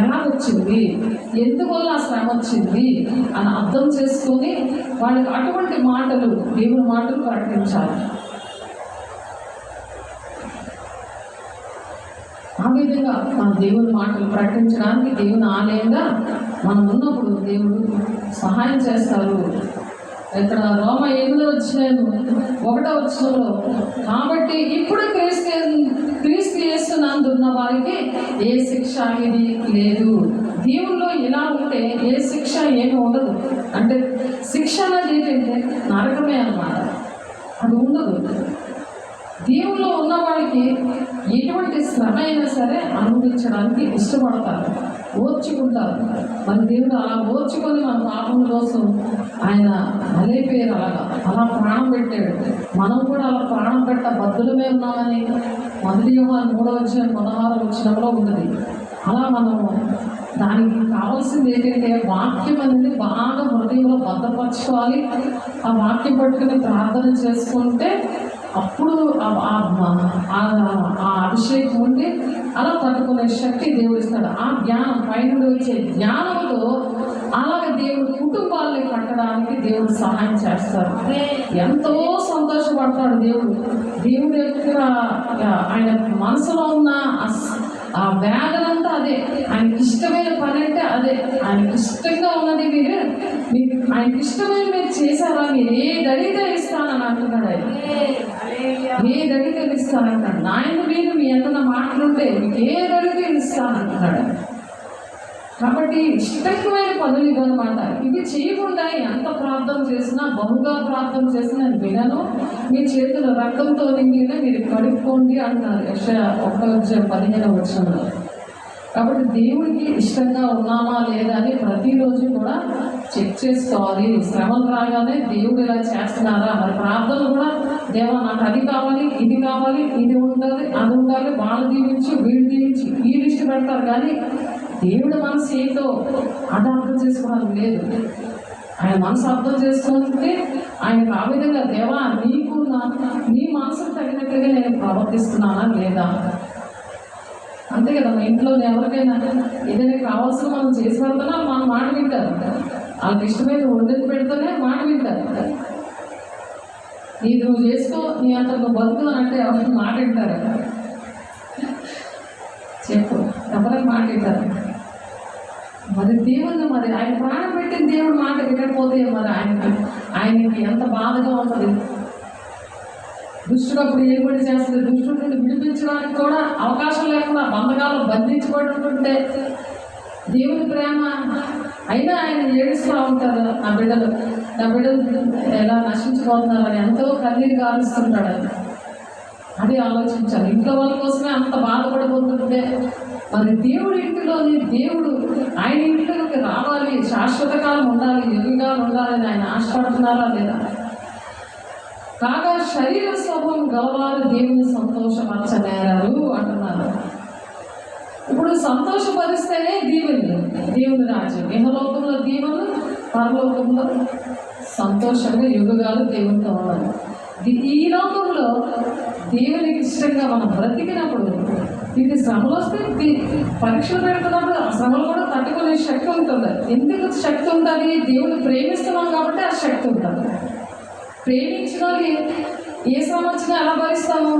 Speaker 1: ఎలా వచ్చింది, ఎందువల్ల ఆ శ్రమ వచ్చింది అని అర్థం చేసుకొని వాళ్ళకి అటువంటి మాటలు దేవుని మాటలు ప్రకటించాలి. ఆ విధంగా మన దేవుని మాటలు ప్రకటించడానికి దేవుని ఆలయంగా మనం ఉన్నప్పుడు దేవుడు సహాయం చేస్తారు. ఇక్కడ రోమ 8:1 కాబట్టి ఇప్పుడు క్రీస్తు యేసునందున్న వారికి ఏ శిక్ష అనేది లేదు. దేవుల్లో ఇలా ఉంటే ఏ శిక్ష ఏమి ఉండదు. అంటే శిక్ష అనేది ఏంటంటే నరకమే అన్నమాట, అది ఉండదు. దేవుల్లో ఉన్న వాళ్ళకి ఎటువంటి శ్రమ అయినా సరే అనుభవించడానికి ఇష్టపడతారు, ఓర్చుకుంటారు. మన దేవుడు అలా ఓర్చుకొని మన పాపం కోసం ఆయన అలైపోయారు, అలా ప్రాణం పెట్టాడు. మనం కూడా అలా ప్రాణం పెట్ట బద్దులమే ఉన్నామని 1 యోహాను 3:16 ఉన్నది. అలా మనము దానికి కావాల్సింది ఏంటంటే వాక్యం అనేది బాగా హృదయంలో భద్రపరచుకోవాలి. ఆ వాక్యం పట్టుకుని ప్రార్థన చేసుకుంటే అప్పుడు ఆ అభిషేకం ఉండి అలా తట్టుకునే శక్తి దేవుడు ఇస్తాడు. ఆ జ్ఞానం పైనుండి వచ్చే జ్ఞానంతో అలాగే దేవుడు కుటుంబాలని కట్టడానికి దేవుడు సహాయం చేస్తారు. ఎంతో సంతోషపడతాడు దేవుడు. దేవుడు యొక్క ఆయన మనసులో ఉన్న ఆ వేదనంతా అదే. ఆయనకి ఇష్టమైన పని అంటే అదే. ఆయనకి ఇష్టంగా ఉన్నది మీకు ఆయనకి ఇష్టమైన మీరు చేశారా, మీరు ఏది అడిగితే ఇస్తానని అంటున్నాడు. ఆయన ఏది అడిగితే ఇస్తానంటాడు. నాయన మీరు మీ ఏదైనా మాటలుంటే మీకు ఏది అడిగితే ఇస్తానంటున్నాడు. కాబట్టి ఇష్టమైన పనులు ఇవన్నమాట. ఇవి చేయకుండా ఎంత ప్రార్థన చేసినా, బహుగా ప్రార్థన చేసినా వినను. మీ చేతులు రక్తంతో నిండిన మీరు కడుక్కోండి అంటారు యెషయా 1:15. కాబట్టి దేవుడికి ఇష్టంగా ఉన్నామా లేదా అని ప్రతిరోజు కూడా చెక్ చేసుకోవాలి. శ్రమలు రాగానే దేవుడు ఇలా చేస్తున్నారా, మరి ప్రార్థన కూడా దేవా నాకు అది కావాలి, ఇది కావాలి, ఇది ఉండాలి, అది ఉండాలి, వాళ్ళు దీవించి వీళ్ళు దీవించి ఈ లిస్ట్ పెడతారు. కానీ దేవుడి మనసు ఏంటో అది అర్థం చేసుకోవడం లేదు. ఆయన మనసు అర్థం చేసుకుంటే ఆయనకు ఆ విధంగా దేవా నీకు నీ మనసుకు తగినట్టుగా నేను ప్రవర్తిస్తున్నానా లేదా, అంతే కదా. మా ఇంట్లో ఎవరికైనా ఏదైనా కావాల్సిన మనం చేసి పెడుతున్నా మనం మాట వింటారు. వాళ్ళకి ఇష్టమైన వండేది పెడితేనే మాట వింటారు. నీ నువ్వు చేసుకో, నీ అంత నువ్వు బతుకు అంటే ఎవరికి మాట వింటారు? చెప్పు, ఎవరికి మాట వింటారు? మరి దేవుని మరి ఆయన ప్రాణం పెట్టిన దేవుడు మాట వినకపోతే మరి ఆయనకి ఎంత బాధగా ఉంటుంది. దుష్టుడు అప్పుడు ఏర్పడి చేస్తుంది. దుష్టుడి నుండి విడిపించడానికి కూడా అవకాశం లేకుండా బంధకాలు బంధించబడుతుంటే దేవుని ప్రేమ అయినా ఆయన ఏడుస్తూ ఉంటారు. నా బిడ్డలు ఎలా నశించిపోతున్నారని ఎంతో కన్నీరు గారుస్తుంటాడు. అది ఆలోచించాలి. ఇంట్లో వాళ్ళ కోసమే అంత బాధపడిపోతుంటే మరి దేవుడి ఇంటిలోని దేవుడు ఆయన ఇంట్లోకి రావాలి, శాశ్వత కాలం ఉండాలి, యుగాలు ఉండాలని ఆయన ఆశపడుతున్నారా లేదా? కాగా శరీర స్వభావం గలవారు దేవుని సంతోషపరచనేరారు అంటున్నారు. ఇప్పుడు సంతోషపరిస్తేనే దేవుని రాజ్యం. ఇహలోకంలో దీవెనలు, పరలోకంలో సంతోషంగా యుగాలు దేవునితో ఉండాలి. ఈ లోకంలో దేవునికి ఇష్టంగా మనం బ్రతికినప్పుడు ఇది శ్రమలు వస్తే పరీక్షలు పెడుతున్నప్పుడు ఆ శ్రమలు కూడా తట్టుకునే శక్తి ఉంటుంది. ఎందుకు శక్తి ఉంటుంది? దేవుని ప్రేమిస్తున్నాం కాబట్టి ఆ శక్తి ఉంటుంది. ప్రేమించిన ఏ శ్రమ వచ్చినా ఎలా భరిస్తాము,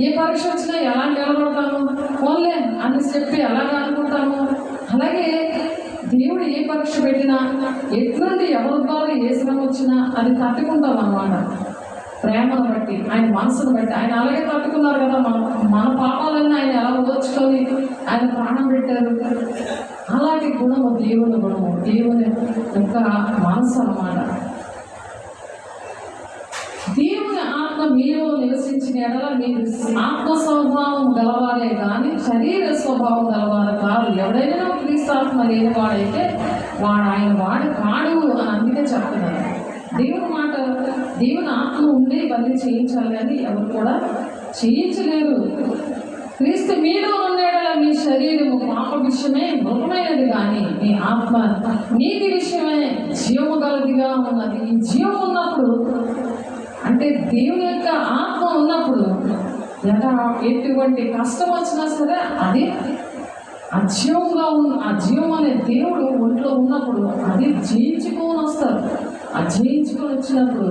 Speaker 1: ఏ పరీక్ష వచ్చినా ఎలా నిలబడతాము, ఓన్లే అని చెప్పి ఎలాగా అనుకుంటాము. అలాగే దేవుడు ఏ పరీక్ష పెట్టినా ఎట్లుండి ఎవరి ద్వారా ఏ శ్రమ వచ్చినా అది తట్టుకుంటాం అన్నమాట. ప్రేమను బట్టి, ఆయన మనసును బట్టి. ఆయన అలాగే తట్టుకున్నారు కదా. మన పాపాలన్నీ ఆయన ఎలా ఓర్చుకొని ఆయన ప్రాణం పెట్టారు. అలాంటి గుణము దేవుని గుణము, దేవుని యొక్క మనసు అన్నమాట. దేవుని ఆత్మ మీరు నివసించిన ఎడల మీరు ఆత్మ స్వభావం గలవారే కానీ శరీర స్వభావం గలవారు కాదు. ఎవడైనా క్రీస్తాత్మ లేని వాడైతే ఆయన వాడు కాడు అని అందుకే చెప్తున్నారు. దేవుని మాట, దేవుని ఆత్మ ఉండే ఇవన్నీ చేయించాలి కానీ ఎవరు కూడా చేయించలేరు. క్రీస్తు మీలో ఉండేలా మీ శరీరము పాప విషయమే మృగమైనది కానీ మీ ఆత్మ నీతి విషయమే జీవము గలదిగా ఉన్నది. ఈ జీవం ఉన్నప్పుడు అంటే దేవుని యొక్క ఆత్మ ఉన్నప్పుడు ఎటువంటి కష్టం వచ్చినా సరే అది అజీవంగా ఆ జీవం అనే దేవుడు ఒంట్లో ఉన్నప్పుడు అది జయించుకొని వస్తారు. ఆ జయించుకొని వచ్చినప్పుడు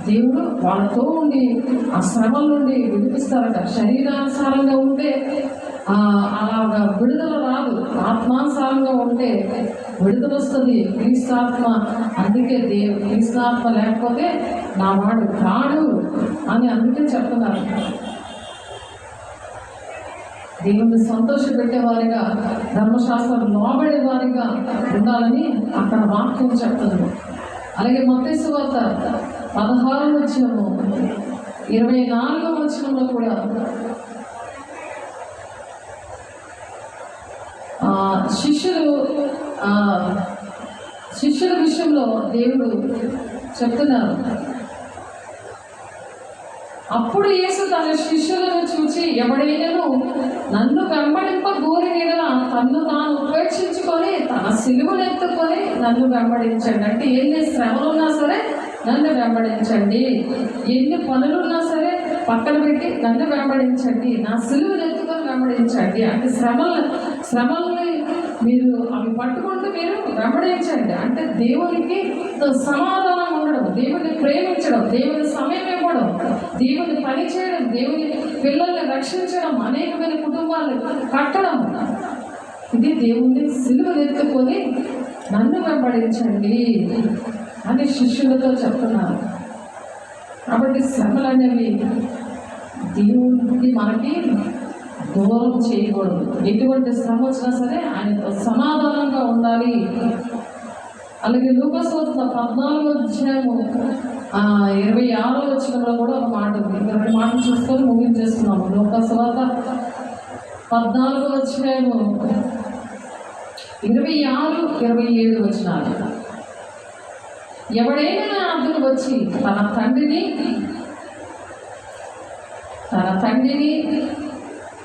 Speaker 1: దేవుడు వాళ్ళతో ఉండి ఆ శ్రమల నుండి విడిపిస్తారట. శరీరానుసారంగా ఉంటే అలాగా విడుదల రాదు. ఆత్మానుసారంగా ఉంటే విడుదల వస్తుంది. క్రీస్తాత్మ, అందుకే క్రీస్తాత్మ లేకపోతే నా వాడు కాడు అని అందుకే చెప్తున్నారు. దేవుని సంతోషపెట్టేవారిగా, ధర్మశాస్త్రం లోబడేవారిగా ఉండాలని అక్కడ వాక్యం చెప్తుంది. అలాగే మత్తయి సువార్త 16వ వచనము 24వ వచనంలో కూడా శిష్యుల విషయంలో దేవుడు చెప్తున్నారు. అప్పుడు యేసు తన శిష్యులను చూచి, ఎవడైనను నన్ను వెంబడింప గోరిన తన్ను తాను ఉపేక్షించుకొని తన సిలువనెత్తుకొని నన్ను వెంబడించండి. అంటే ఎన్ని శ్రమలున్నా సరే నన్ను వెంబడించండి, ఎన్ని పనులున్నా సరే పక్కన పెట్టి నన్ను వెంబడించండి, నా సిలువనెత్తుకొని వెంబడించండి. అంటే శ్రమల్ని మీరు అవి పట్టుకుంటూ మీరు వెంబడించండి. అంటే దేవునికి సమాధానం ఉండడం, దేవుని ప్రేమించడం, దేవుని సమయం ఇవ్వడం, దేవుని పని చేయడం, దేవుని పిల్లల్ని రక్షించడం, అనేకమైన కుటుంబాలు కట్టడం. ఇది దేవుని సిలువనెత్తుకొని నన్ను వెంబడించండి అని శిష్యులతో చెప్తున్నారు. కాబట్టి శ్రమలు అనేవి దేవుడికి మనకి దూరం చేయకూడదు. ఎటువంటి శ్రమ వచ్చినా సరే ఆయనతో సమాధానంగా ఉండాలి. అలాగే లూకాసు వార్త 14వ అధ్యాయము 26వ వచనంలో కూడా ఒక మాట ఉంది. రెండు మాటలు చూసుకొని ముగించేస్తున్నాము. లూకాసు వార్త 14వ అధ్యాయము 26, 27 వచనాలు. ఎవడైనా నా వద్దకు వచ్చి తన తండ్రిని,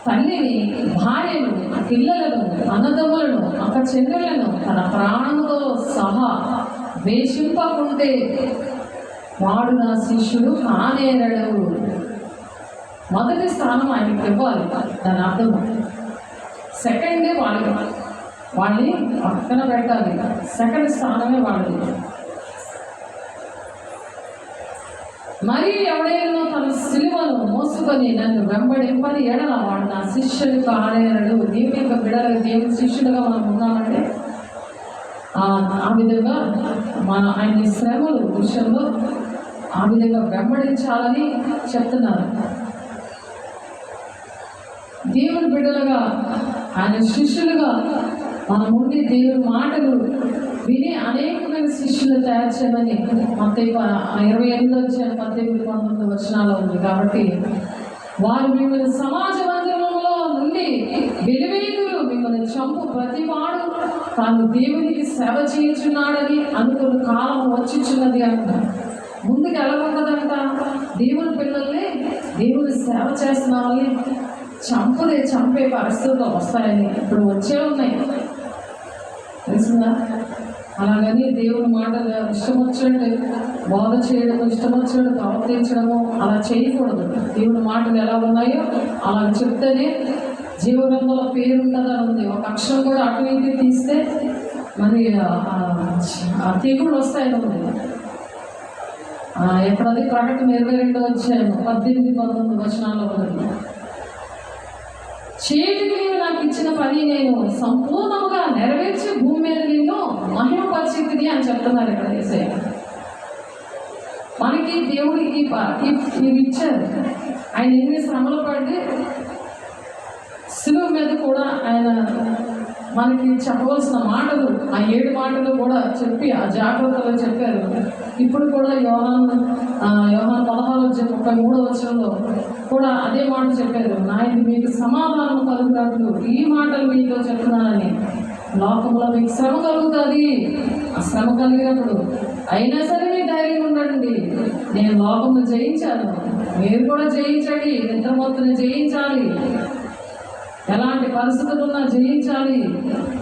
Speaker 1: తల్లిని, భార్యను, పిల్లలను, అన్నదమ్ములను, అక్క చెల్లెలను తన ప్రాణంతో సహా వేషింపకుంటే వాడు నా శిష్యుడు కానేరడు. మొదటి స్థానం ఆయనకి ఇవ్వాలి, దాని అర్థం. సెకండ్ వాళ్ళని పక్కన పెట్టాలి. సెకండ్ స్థానమే వాళ్ళది. మరి ఎవడైనా తన సిలువను మోసుకొని నన్ను వెంబడింపని ఎడల వాడు నా శిష్యుడు కానేరడు. దేవుని యొక్క బిడ్డలకు, దేవుని శిష్యుడుగా మనం ఉన్నామంటే ఆ విధంగా ఆయన శ్రమల విషయంలో ఆ విధంగా వెంబడించాలని చెప్తున్నారు. దేవుని బిడ్డలుగా, ఆయన శిష్యులుగా మన ముందు దేవుని మాటలు విని అనేకమైన శిష్యులు తయారు చేయమని మత్తయి 28-19 వచనాలు ఉంది. కాబట్టి వారు మిమ్మల్ని సమాజ మందిరంలో నుండి వెలివేయుదురు, మిమ్మల్ని చంపు ప్రతివాడు తాను దేవునికి సేవ చేయుచున్నాడని అనుకున్న కాలం వచ్చిచున్నది అంటారు. ముందుకు ఎలా ఉంటుందంట? దేవుని పిల్లల్ని, దేవుని సేవ చేసిన వాళ్ళని చంపే పరిస్థితులు వస్తాయని ఇప్పుడు వచ్చే ఉన్నాయి, తెలిసిందా? అలాగని దేవుని మాటలు ఇష్టం వచ్చినట్టు బోధ చేయడము, ఇష్టం వచ్చినట్టు ప్రవర్తించడము అలా చేయకూడదు. దేవుని మాటలు ఎలా ఉన్నాయో అలా చెప్తేనే జీవగ్రంథంలో పేరు ఉంటుందని ఉంది. ఒక అక్షరం కూడా అటు ఇటు తీస్తే మరి ఆ తెగుళ్ళు వస్తాయని ఉంది. ఎప్పుడది ప్రకటన 22వ అధ్యాయం 18-19 వచనాల్లో ఉంది. చేతికి నీవు నాకు ఇచ్చిన పని నేను సంపూర్ణంగా నెరవేర్చి భూమి మీద నిన్ను మహిమపరిచితిని అని చెప్తున్నారు ఇక్కడ యేసయ్య. మనకి దేవుడు ఇవి ఇచ్చారు. ఆయన ఎన్ని శ్రమలు పడి శిలువ మీద కూడా ఆయన మనకి చెప్పవలసిన మాటలు, ఆ 7 మాటలు కూడా చెప్పి ఆ జాగ్రత్తలో చెప్పారు. ఇప్పుడు కూడా యోహాను 16-33 వచనంలో కూడా అదే మాట చెప్పారు. నాయన మీకు సమాధానం కలుగుతాడు, ఈ మాటలు మీతో చెప్తున్నానని. లోకంలో మీకు శ్రమ కలుగుతుంది. ఆ శ్రమ కలిగినప్పుడు అయినా సరే మీ ధైర్యం ఉండండి, నేను లోకంలో జయించాను, మీరు కూడా జయించండి, నిద్రమొత్తుని జయించాలి, ఎలాంటి పరిస్థితులున్నా జయించాలి,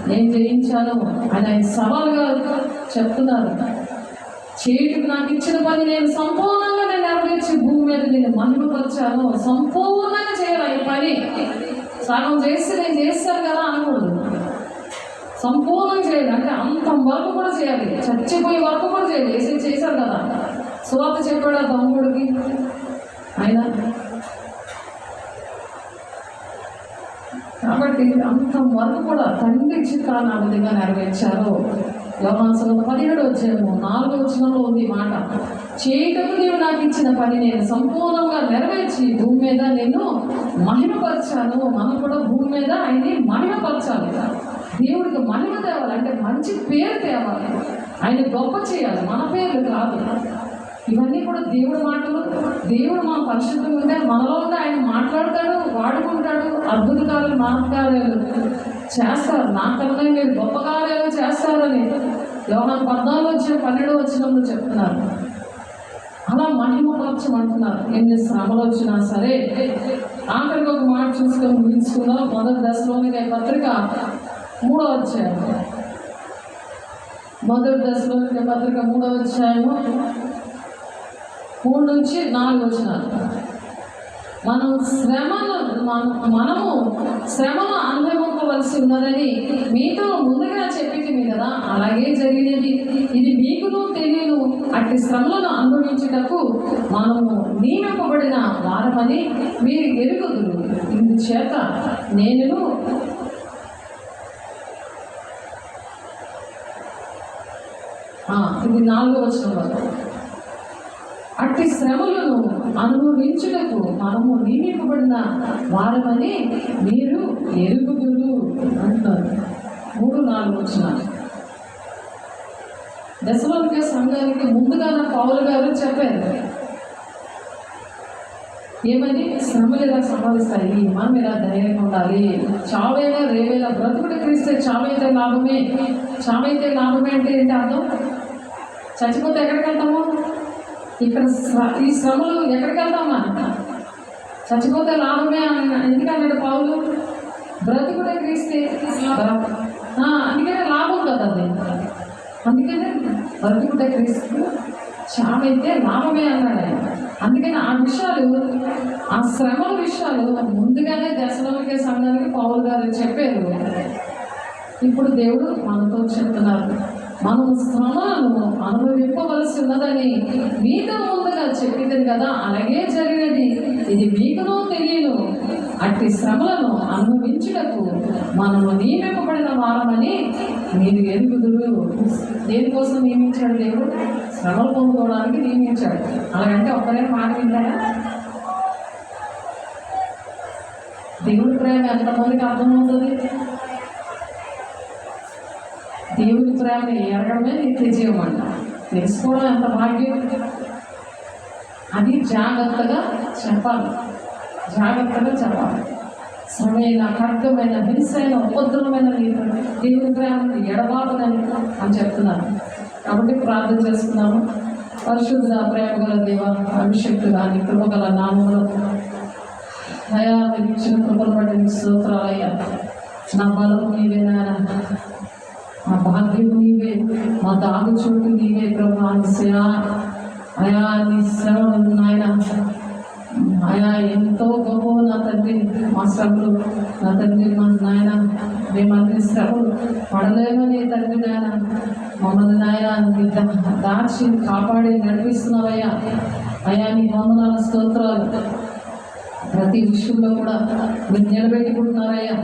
Speaker 1: నేను జయించాను అని ఆయన సవాలుగా చెప్తున్నారు. చేతికి నాకు ఇచ్చిన పని నేను సంపూర్ణంగా నెరవేర్చి భూమి మీద నేను మహిమపరిచాను. సంపూర్ణంగా చేయాలి ఈ పని. సగం చేసి నేను చేస్తాను కదా అనకూడదు. సంపూర్ణంగా చేయాలి అంటే అంత వరకు కూడా చేయాలి, చచ్చిపోయే వరకు కూడా చేయాలి. చేశారు కదా, సువార్త చెప్పాడు ఆ తమ్ముడికి. ఆయన కాబట్టి అంత వరకు కూడా తండ్రి చిత్రాన్ని ఆ విధంగా నెరవేర్చారు. యోహాను సువార్త 17:4 ఉంది మాట, చేయటకు నీవు నాకు ఇచ్చిన పని నేను సంపూర్ణంగా నెరవేర్చి భూమి మీద నేను మహిమపరచాను. మనం కూడా భూమి మీద ఆయన్ని మహిమపరచాలి. దేవుడికి మహిమ తేవాలి అంటే మంచి పేరు తేవాలి, ఆయన గొప్ప చేయాలి, మన పేర్లు కాదు. ఇవన్నీ కూడా దేవుడి మాటలు. దేవుడు మన పరిశుద్ధంగా ఉంటే మనలో ఉంటే ఆయన మాట్లాడతాడు, వాడుకుంటాడు, అద్భుత కార్యాలు మహత్కార్యాలు చేస్తారు. నాకన్నా మీరు గొప్ప కార్యాలు చేస్తారని యోహాను 14:12 చెప్తున్నారు. అలా మహిమపరచమంటున్నారు. ఎన్ని శ్రమలు వచ్చినా సరే. ఆఖరికి ఒక మాట చూసుకొని ముగించుకుందాం. 1 దశలోనికే పత్రిక 3వ అధ్యాయం. 1 దశలోనికే పత్రిక 3వ అధ్యాయము 3-4 మనము శ్రమను అనుభవించవలసి ఉన్నదని మీతో ముందుగా చెప్పింది కదా, అలాగే జరిగినది. ఇది మీకును తెలియను. అట్టి శ్రమలను అనుభవించుటకు మనము నియమింపబడిన వారమని మీరు ఎరుగుదురు. ఇందుచేత నేను ఇది 4వ అట్టి శ్రమలను అనుభవించుటకు మనము నియమింపబడిన వారమని మీరు ఎరుగుదురు అంటున్నారు. 3-4 దశలోనికే సంఘానికి ముందుగానే పౌలు గారు చెప్పారు. ఏమని? శ్రమలు ఇలా సంభవిస్తాయి, మనం ఇలా ధైర్యంగా ఉండాలి. చావైనా రేవేలా బ్రతుకుడు క్రీస్తే చావైతే లాభమే. చావైతే లాభమే అంటే ఏంటి అర్థం? చచ్చిపోతే ఎక్కడికి వెళ్తాము? ఇక్కడ ఈ శ్రమలు ఎక్కడికి వెళ్తామా? చచ్చిపోతే లాభమే ఎందుకన్నాడు పౌలు? బ్రతుకుడే క్రీస్తే, అందుకనే లాభం కదా అది. అందుకనే బ్రతుకుడే క్రీస్తు, చావైతే లాభమే అన్నాడు ఆయన. అందుకని ఆ విషయాలు, ఆ శ్రమల విషయాలు ముందుగానే దశలోనికే సంఘానికి పౌలు గారు చెప్పారు. ఇప్పుడు దేవుడు మనతో చెప్తున్నారు, మనము శ్రమలను అనుభవింపవలసి ఉన్నదని మీతో ముందుగా చెప్పింది కదా, అలాగే జరిగినది. ఇది మీకునూ తెలియను. అట్టి శ్రమలను అనుభవించుటకు మనము నియమింపబడిన వారమని మీరు ఎరుగుదురు. దేనికోసం నియమించాడు దేవుడు? శ్రమలు పొందుకోవడానికి నియమించాడు. అలాగంటే ఒక్కరే మాట వింటారా? దేవుడి ప్రేమ ఎంతమందికి అర్థమవుతుంది? దేవుడి ప్రేమని ఎరగడమే నిత్య జీవం అంట. తెలుసుకోవడం ఎంత భాగ్యం. అది జాగ్రత్తగా చెప్పాలి, జాగ్రత్తగా చెప్పాలి. శ్రమైన, ఖడ్గమైన, హింసైన, ఉపద్రవమైన దేవుడి ప్రేమని ఎడబాటుదని అని చెప్తున్నారు. కాబట్టి ప్రార్థన చేసుకున్నాము. పరిశుద్ధ ప్రేమ గల దేవ, అభిషక్తు కానీ కృపగల నామములు అయా, మీరు ఇచ్చిన కృపలు బట్టి స్తోత్రాలయ్యా. నా బలము నీవే నాయనా, మా భాగ్యము నీవే, మా దాగు చోటు నీవే ప్రభా. అయా నీ శ్రమలు నాయన, అయా ఎంతో గొప్ప నా తండ్రి. మా శ్రమలు నా తండ్రి, మా నాయన మేమన్ని శ్రమలు పడలేమని తండ్రి నాయన మమ్మల్ని నాయన దాచి కాపాడి నడిపిస్తున్నావయ్యా. అయా నీ వందనాలు, స్తోత్రాలు. ప్రతి విషయంలో కూడా మీరు నిలబెట్టుకుంటున్నారయ్యా.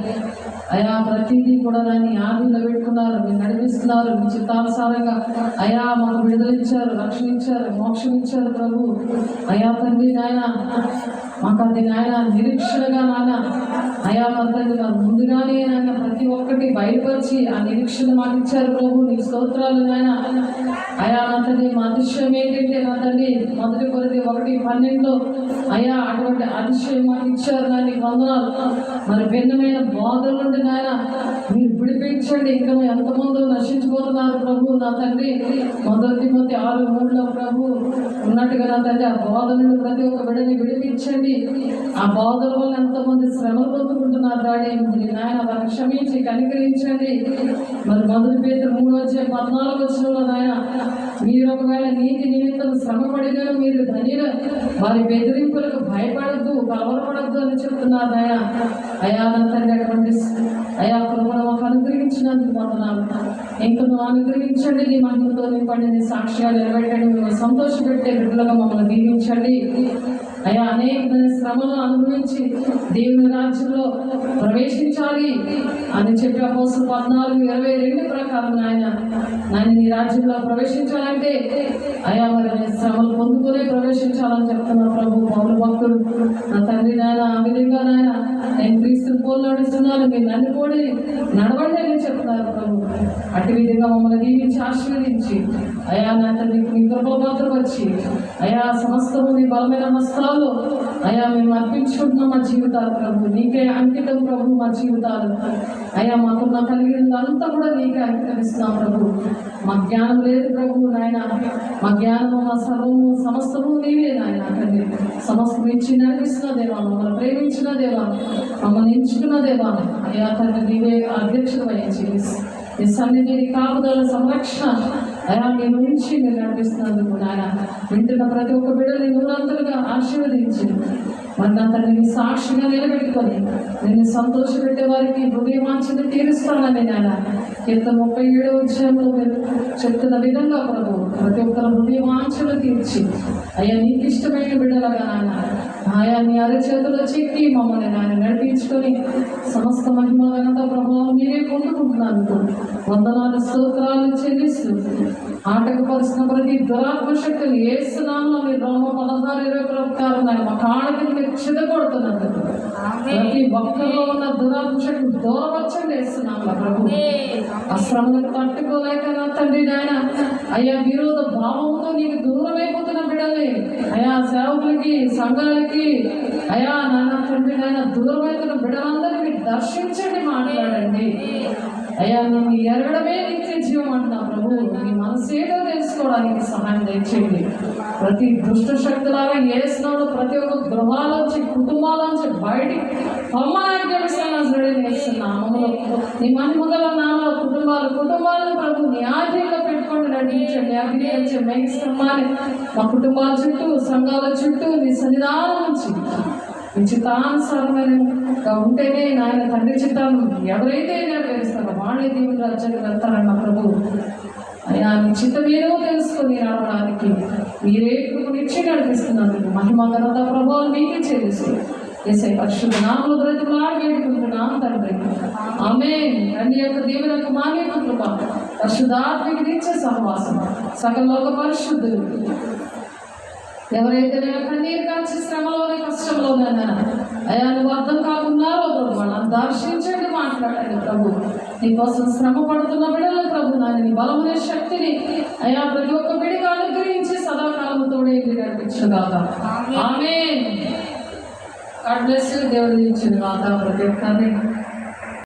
Speaker 1: అయా ప్రతిదీ కూడా దాన్ని ఆదిలో పెట్టుకున్నారు, మీరు నడిపిస్తున్నారు. మీ చిత్తానుసారంగా అయా మాకు విడుదలిచ్చారు, రక్షణ ఇచ్చారు, మోక్షం ఇచ్చారు ప్రభు. అయా తండ్రి నాయన, మాకు అది నాయన నిరీక్షణగా నాయన, అయా మా తండ్రి మాకు ముందుగానే నాయన ప్రతి ఒక్కటి బయలుపరిచి ఆ నిరీక్షణ మాకు ఇచ్చారు ప్రభు. నీ స్తోత్రాలు నాయన. అయా నా తండ్రి, మా అతిశయం ఏంటంటే నా తండ్రి 1 కొరింథీ 1:12 అయా అటువంటి అతిశయం మాకు ఇచ్చారు. నాయన వందనాలు. మరి భిన్నమైన బోధల నుండి నాయన మీరు విడిపించండి. ఇంకా ఎంతమంది నశించిపోతున్నారు ప్రభు. నా తండ్రి 1 తిమోతి 6:3 ప్రభు ఉన్నట్టుగా నా తండ్రి ఆ బోధ నుండి ప్రతి ఒక్క బిడ్డని విడిపించండి. ఆ బోధల వల్ల ఎంతమంది శ్రమలు పొందుకుంటున్నారు డాడీ. నాయన వారిని క్షమించి కనికరించండి. మరి 1 పేతురు 3:14 నాయన, మీరు ఒకవేళ నీతి నిమిత్తం శ్రమపడిన మీరు ధన్యులు, వారి బెదిరింపులకు భయపడద్దు, కలవరపడద్దు అని చెప్తున్నారు నాయన. అయా నా తండ్రి అటువంటి అయా కృపను మాకు అనుగ్రహించినందుకు వందనాలు. ఇంకా నువ్వు అనుగ్రహించండి. నీ మహిమతో నింపండి, నీ సాక్ష్యాలు నిలబెట్టండి. మిమ్మల్ని సంతోషపెట్టే బిడ్డలుగా మమ్మల్ని దీవించండి. అయ్యా అనేకమైన శ్రమను అనుభవించి దేవుని రాజ్యంలో ప్రవేశించాలి అని చెప్పి అపోస్తలులు 14:22 ప్రకారం నాయన నీ రాజ్యంలో ప్రవేశించాలంటే అయ్యా మరి శ్రమలు పొందుకునే ప్రవేశించాలని చెప్తున్నా ప్రభు. పౌలు భక్తుడు నా తండ్రి నాయన ఆ విధంగా నాయన నేను క్రీస్తుని పోలు నడుస్తున్నాను, మీరు నన్ను కూడా నడవండి అని చెప్తున్నారు ప్రభు. అటు విధంగా మమ్మల్ని దీవించి ఆశీర్వదించి అయా నా తండ్రి మీ కృపలో వచ్చి అయా సమస్తము నీ బలమైన హస్తాలు అయా మేము అర్పించుకుంటున్నాం మా జీవితాలు ప్రభు. నీకే అంకితం ప్రభు మా జీవితాలు. అయా మాకున్న కలిగిన అంతా కూడా నీకే అంకితమిస్తున్నాం ప్రభు. మా జ్ఞానం లేదు ప్రభు నాయన, మా జ్ఞానము మా సర్వము సమస్తము నీవే నాయన తండ్రి. సమస్తం ఇచ్చి నడిపిస్తున్న దేవా, మమ్మల్ని ప్రేమించిన దేవా, మమ్మల్ని ఎంచుకున్న దేవా అయా తండ్రి నీవే అధ్యక్షత వహించి ఈ సన్నిధి కాపుదల సంరక్షణ అయా మీ నుంచి మీరు నడిపిస్తున్నందుకు నాయన వింటున్న ప్రతి ఒక్క బిడ్డని నూరంతలుగా ఆశీర్వదించి మరి నా తండ్రిని సాక్షిగా నిలబెట్టుకొని నేను సంతోషపెట్టే వారికి హృదయవాంఛను తీరుస్తానని నాయన కీర్తన 37 మీరు చెప్తున్న విధంగా ప్రభు ప్రతి ఒక్కరు హృదయవాంఛను తీర్చి అయ్యా నీకు ఇష్టమైన బిడ్డలుగా నాయన ఆయా నీ అరచేతుల చెక్కి మమ్మల్ని నాయన నడిపించుకొని సమస్త మహిమ ఘనత ప్రభావం మీరే పొందుకుంటున్నందుకు వందనాలు స్తోత్రాలు చెల్లిస్తూ ఆటంకపరిచిన ప్రతి దురాత్మ శక్తులు ఏసునామములో మీరు రోమ 16:20 ప్రకారం మా కాళ్ళకి మీరు చిదగొడుతున్నందుకు ప్రతి ఒక్కరిలో ఉన్న దురాత్మ శక్తులు దూరవచ్చండి వేస్తున్నాము ప్రభు. ఆ శ్రమలకు తట్టుకోలేక నా తండ్రి నాయన అయ్యా విరోధ భావంతో నీకు దూరమైపోతున్న బిడ్డలే అయా సేవకులకి సంఘాలకి అయా నాన్న తండ్రి నాయన దూరమైతున్న బిడ్డలందరినీ మీరు దర్శించండి, మాట్లాడండి అయ్యా. నేను ఎరగడమే నిత్య జీవం అంటున్నా ప్రభు. నీ మనసేదో తెలుసుకోవడానికి సహాయం దయచేయండి. ప్రతి దుష్ట శక్తులాగా ఏసినాడు ప్రతి ఒక్క గృహాలోంచి కుటుంబాలోంచి బయటికి నామములో నీ మహిమగల నామల కుటుంబాలను ప్రభు నీ ఆధీనంలో పెట్టుకొని నడిపించండి. అభినయించే మేఘస్తంభాన్ని మా కుటుంబాల చుట్టూ సంఘాల చుట్టూ నీ సన్నిధానం నుంచి చిత్తానుసారమైనగా ఉంటేనే నాయన తండ్రి చిత్తాన్ని ఎవరైతే నెరవేరుస్తారో వాళ్ళే దేవుని రాజ్యానికి వెళ్తారన్న ప్రభు. అయ్యా నీ చిత్తమేదో తెలుసుకొని రావడానికి మీరే కృపనిచ్చి నడిపిస్తున్నందుకు మహిమ ఘనత ప్రభావం మీకే చెల్లిస్తూ యేసయ్య పరిశుద్ధ నామములో బ్రతిమలాడి వేడుకుంటున్నాం తండ్రి, ఆమేన్. తండ్రి యొక్క దేవుని యొక్క మాన్యత కృప పరిశుద్ధాత్మకి నిత్య సహవాసం సకల లోక పరిశుద్ధులు ఎవరైతే కన్నీరు కాల్చి శ్రమలోనే కష్టంలోనైనా అయ్యా నువ్వు అర్థం కాకున్నారో ప్రభు వాళ్ళని దర్శించండి, మాట్లాడండి ప్రభు. నీకోసం శ్రమ పడుతున్న బిడ్డలు ప్రభు నాయన నీ బలమైన శక్తిని అయ్యా ప్రతి ఒక్క బిడ్డగా అనుగ్రహించి సదాకాలంతోనే నడిపించుగాక, ఆమేన్. God bless you. దేవుడు దీవించును గాక ప్రతి ఒక్కరిని.